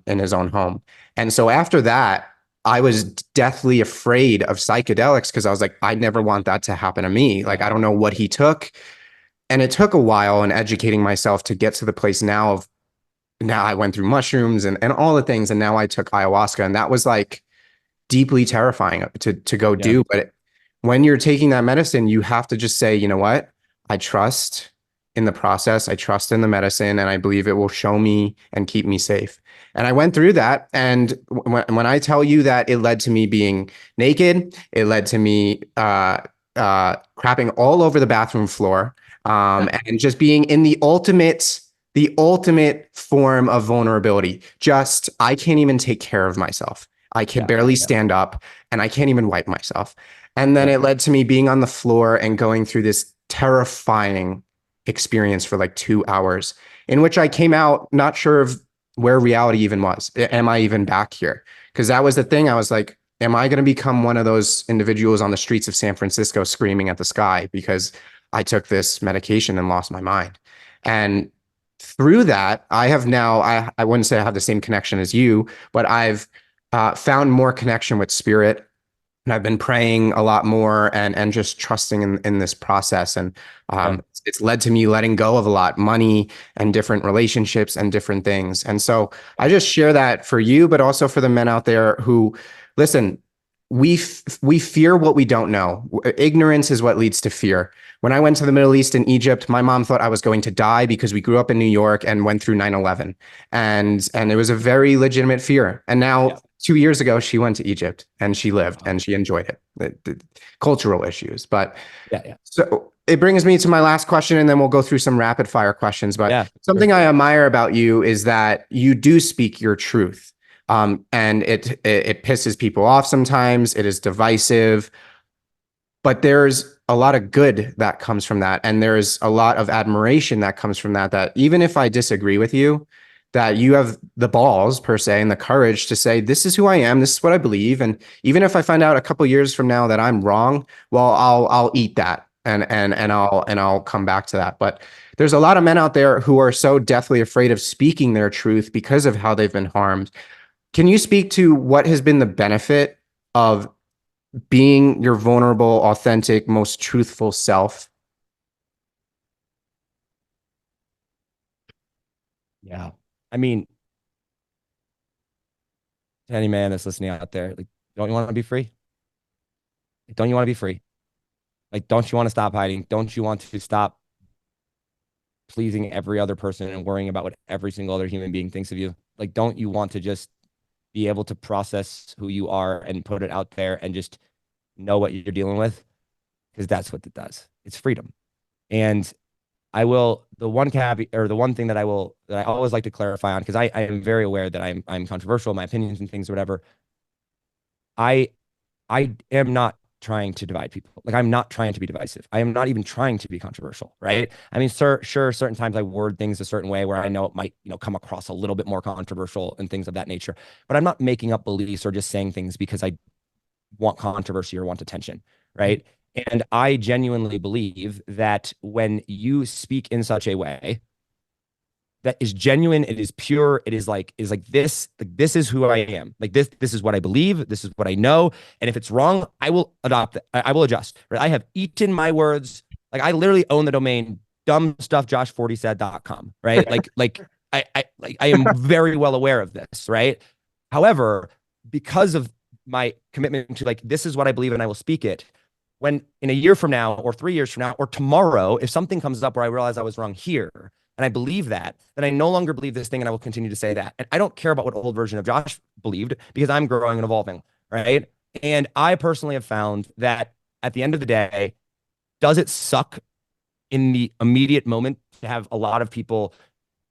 in his own home. And so after that, I was deathly afraid of psychedelics because I was like, I never want that to happen to me. Like, I don't know what he took. And it took a while in educating myself to get to the place now of now I went through mushrooms and all the things. And now I took ayahuasca. And that was like deeply terrifying to go
Yeah.
do. But when you're taking that medicine, you have to just say, you know what? I trust in the process. I trust in the medicine, and I believe it will show me and keep me safe. And I went through that. And when I tell you that it led to me being naked, it led to me crapping all over the bathroom floor, and just being in the ultimate form of vulnerability. Just, I can't even take care of myself. I can
Yeah.
barely
Yeah.
stand up and I can't even wipe myself. And then
Yeah.
it led to me being on the floor and going through this terrifying experience for like 2 hours, in which I came out not sure of where reality even was. Am I even back here? Because that was the thing. I was like, am I going to become one of those individuals on the streets of San Francisco screaming at the sky because I took this medication and lost my mind? And through that, I have now, I wouldn't say I have the same connection as you, but I've found more connection with spirit. And I've been praying a lot more and just trusting in this process. And
Yeah.
it's led to me letting go of a lot, money and different relationships and different things. And so I just share that for you, but also for the men out there who listen. We fear what we don't know. Ignorance is what leads to fear. When I went to the Middle East and Egypt, my mom thought I was going to die because we grew up in New York and went through 9/11, and it was a very legitimate fear. And now
Yeah.
2 years ago, she went to Egypt and she lived and she enjoyed it. Cultural issues. But
Yeah. Yeah.
so it brings me to my last question, and then we'll go through some rapid fire questions. But
Yeah. Sure.
something I admire about you is that you do speak your truth. And it pisses people off sometimes. It is divisive, but there's a lot of good that comes from that, and there's a lot of admiration that comes from that. That even if I disagree with you, that you have the balls per se and the courage to say this is who I am, this is what I believe, and even if I find out a couple years from now that I'm wrong, well, I'll eat that and I'll come back to that. But there's a lot of men out there who are so deathly afraid of speaking their truth because of how they've been harmed. Can you speak to what has been the benefit of being your vulnerable, authentic, most truthful self?
Yeah. I mean, to any man that's listening out there, like, don't you want to be free? Like, don't you want to be free? Like, don't you want to stop hiding? Don't you want to stop pleasing every other person and worrying about what every single other human being thinks of you? Like, don't you want to just be able to process who you are and put it out there and just know what you're dealing with? Because that's what it does. It's freedom. And the one caveat, or the one thing that I always like to clarify on, because I am very aware that I'm controversial, my opinions and things or whatever. I I am not trying to divide people. Like, I'm not trying to be divisive. I am not even trying to be controversial, right? I mean, sure, certain times I word things a certain way where I know it might, come across a little bit more controversial and things of that nature. But I'm not making up beliefs or just saying things because I want controversy or want attention, right? And I genuinely believe that when you speak in such a way that is genuine, it is pure, it is like this is who I am. Like, this is what I believe, this is what I know. And if it's wrong, I will adopt it. I will adjust. Right? I have eaten my words. Like, I literally own the domain dumbstuffjosh40said.com, right? I am very well aware of this, right? However, because of my commitment to, like, this is what I believe and I will speak it, when in a year from now or 3 years from now or tomorrow, if something comes up where I realize I was wrong here and I believe that, then I no longer believe this thing and I will continue to say that. And I don't care about what old version of Josh believed because I'm growing and evolving, right? And I personally have found that at the end of the day, does it suck in the immediate moment to have a lot of people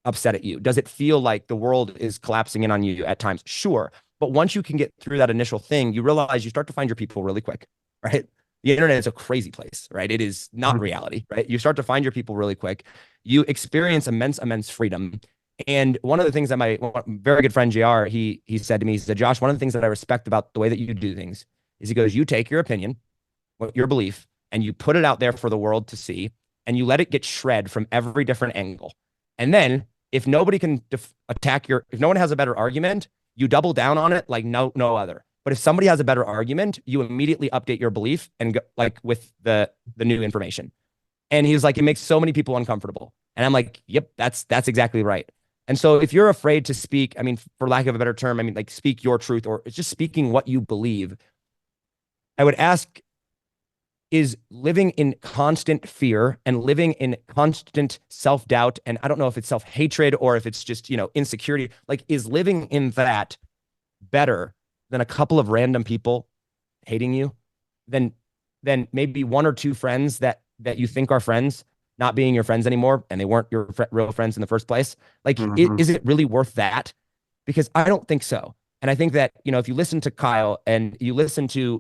upset at you? Does it feel like the world is collapsing in on you at times? Sure. But once you can get through that initial thing, you realize you start to find your people really quick, right? The internet is a crazy place, right? It is not reality, right? You start to find your people really quick. You experience immense freedom. And one of the things that my very good friend JR, he said to me, he said, Josh, one of the things that I respect about the way that you do things is he goes, you take your opinion, your belief, and you put it out there for the world to see, and you let it get shred from every different angle. And then if nobody can attack if no one has a better argument, you double down on it like no other. But if somebody has a better argument, you immediately update your belief and go, like with the new information. And he's like, it makes so many people uncomfortable. And I'm like, yep, that's exactly right. And so if you're afraid to speak, I mean, for lack of a better term, I mean, like speak your truth or it's just speaking what you believe, I would ask, is living in constant fear and living in constant self-doubt, and I don't know if it's self-hatred or if it's just, insecurity, like is living in that better than a couple of random people hating you, than maybe one or two friends that you think are friends not being your friends anymore and they weren't your real friends in the first place? Like, is it really worth that? Because I don't think so. And I think that, if you listen to Kyle and you listen to,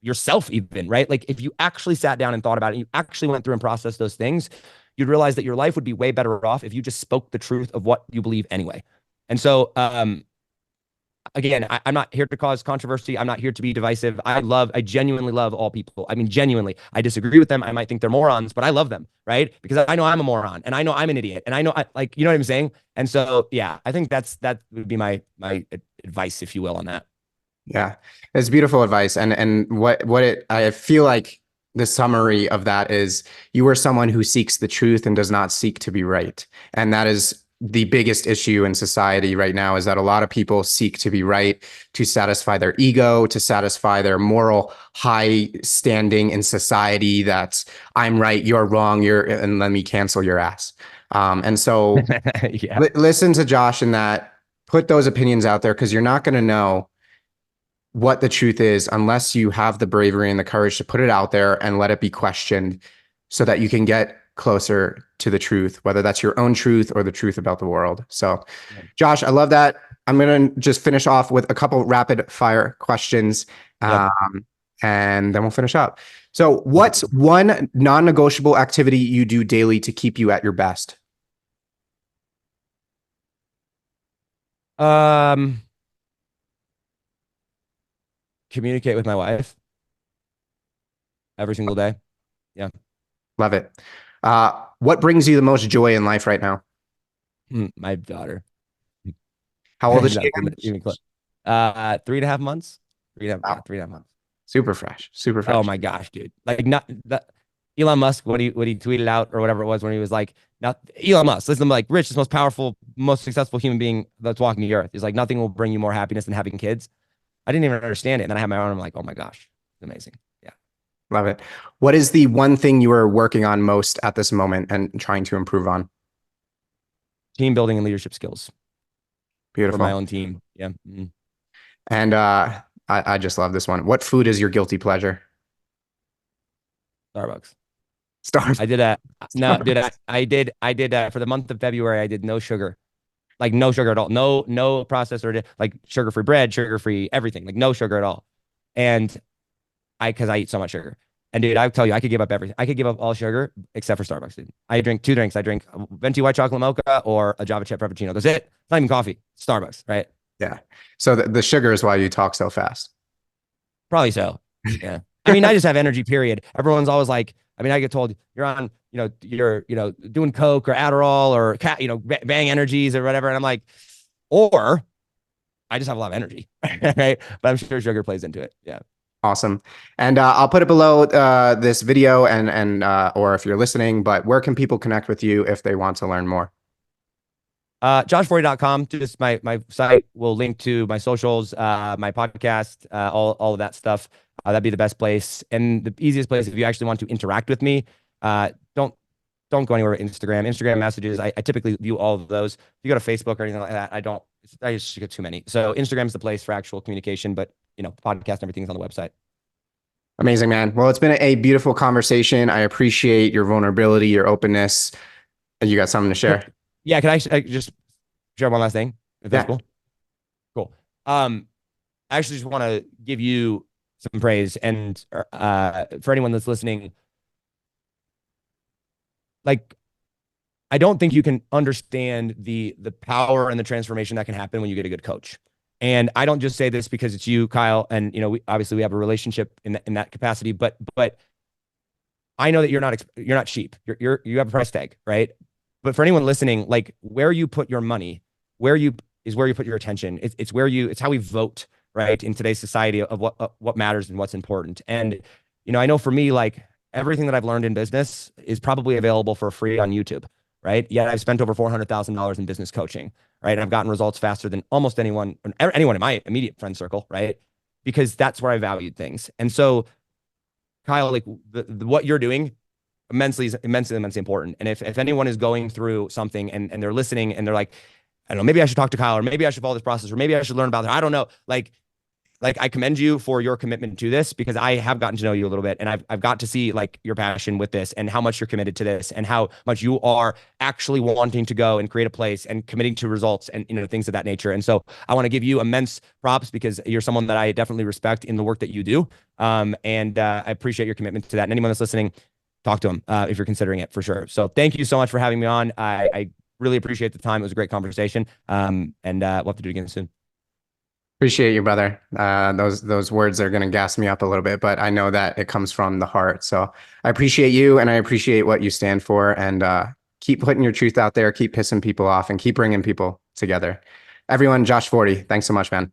yourself even, right? Like if you actually sat down and thought about it, you actually went through and processed those things, you'd realize that your life would be way better off if you just spoke the truth of what you believe anyway. And so, again, I'm not here to cause controversy. I'm not here to be divisive. I genuinely love all people. I mean, genuinely, I disagree with them. I might think they're morons, but I love them, right? Because I know I'm a moron and I know I'm an idiot and I know you know what I'm saying? And so, yeah, I think that would be my advice, if you will, on that.
Yeah, it's beautiful advice. And I feel like the summary of that is you are someone who seeks the truth and does not seek to be right. And that is the biggest issue in society right now, is that a lot of people seek to be right, to satisfy their ego, to satisfy their moral high standing in society. That's I'm right, you're wrong, and let me cancel your ass. And so
Yeah.
listen to Josh in that, put those opinions out there, because you're not going to know what the truth is unless you have the bravery and the courage to put it out there and let it be questioned so that you can get closer to the truth, whether that's your own truth or the truth about the world. So, Josh, I love that. I'm going to just finish off with a couple rapid fire questions, and then we'll finish up. So what's one non-negotiable activity you do daily to keep you at your best?
Communicate with my wife every single day. Yeah.
Love it. What brings you the most joy in life right now?
My daughter.
How old is she
again? Even close. 3.5 months. Three and a half months.
Super fresh. Super fresh.
Oh my gosh, dude. Like not that Elon Musk, what he tweeted out or whatever it was when he was like, not Elon Musk, listen, like Rich, the most powerful, most successful human being that's walking the earth. He's like, nothing will bring you more happiness than having kids. I didn't even understand it. And then I had my own. I'm like, oh my gosh, it's amazing. Yeah.
Love it. What is the one thing you are working on most at this moment and trying to improve on?
Team building and leadership skills.
Beautiful.
For my own team. Yeah.
And I just love this one. What food is your guilty pleasure?
Starbucks.
Starbucks.
I did a no, dude. I did for the month of February. I did no sugar, like no sugar at all. No processed or like sugar-free bread, sugar-free everything, like no sugar at all. And because I eat so much sugar. And dude, I tell you, I could give up everything. I could give up all sugar except for Starbucks, dude. I drink 2 drinks. I drink a venti white chocolate mocha or a Java chip frappuccino. That's it. It's not even coffee. Starbucks, right?
Yeah. So the sugar is why you talk so fast.
Probably so. Yeah. I mean, I just have energy, period. Everyone's always like, I mean, I get told you're on, you're, doing Coke or Adderall or Bang Energies or whatever. And I'm like, or I just have a lot of energy, right? But I'm sure sugar plays into it. Yeah.
Awesome. And I'll put it below this video and or if you're listening, but where can people connect with you if they want to learn more?
joshforti.com. Just my site will link to my socials, my podcast, all of that stuff. That'd be the best place and the easiest place if you actually want to interact with me. Don't go anywhere with Instagram. Instagram messages, I typically view all of those. If you go to Facebook or anything like that, I just get too many. So Instagram's the place for actual communication, but podcast and everything is on the website.
Amazing, man. Well, it's been a beautiful conversation. I appreciate your vulnerability, your openness. You got something to share?
Yeah, can I just share one last thing? If that's cool. Cool. I actually just want to give you some praise and for anyone that's listening, like I don't think you can understand the power and the transformation that can happen when you get a good coach. And I don't just say this because it's you, Kyle, and we obviously have a relationship in that capacity, but I know that you're not cheap. You have a price tag, right? But for anyone listening, like where you put your money, where you put your attention. It's how we vote, right, in today's society of what matters and what's important. And I know for me, like everything that I've learned in business is probably available for free on YouTube, right? Yet I've spent over $400,000 in business coaching, right? And I've gotten results faster than almost anyone in my immediate friend circle, right? Because that's where I valued things. And so, Kyle, like what you're doing immensely important. And if anyone is going through something and they're listening and they're like, I don't know, maybe I should talk to Kyle, or maybe I should follow this process, or maybe I should learn about it. I don't know. Like I commend you for your commitment to this, because I have gotten to know you a little bit, and I've got to see like your passion with this and how much you're committed to this and how much you are actually wanting to go and create a place and committing to results and things of that nature. And so I want to give you immense props because you're someone that I definitely respect in the work that you do. And I appreciate your commitment to that. And anyone that's listening, talk to them if you're considering it, for sure. So thank you so much for having me on. I really appreciate the time. It was a great conversation. And we'll have to do it again soon.
Appreciate you, brother. Those words are going to gas me up a little bit, but I know that it comes from the heart. So I appreciate you, and I appreciate what you stand for, and keep putting your truth out there, keep pissing people off, and keep bringing people together. Everyone, Josh Forti, thanks so much, man.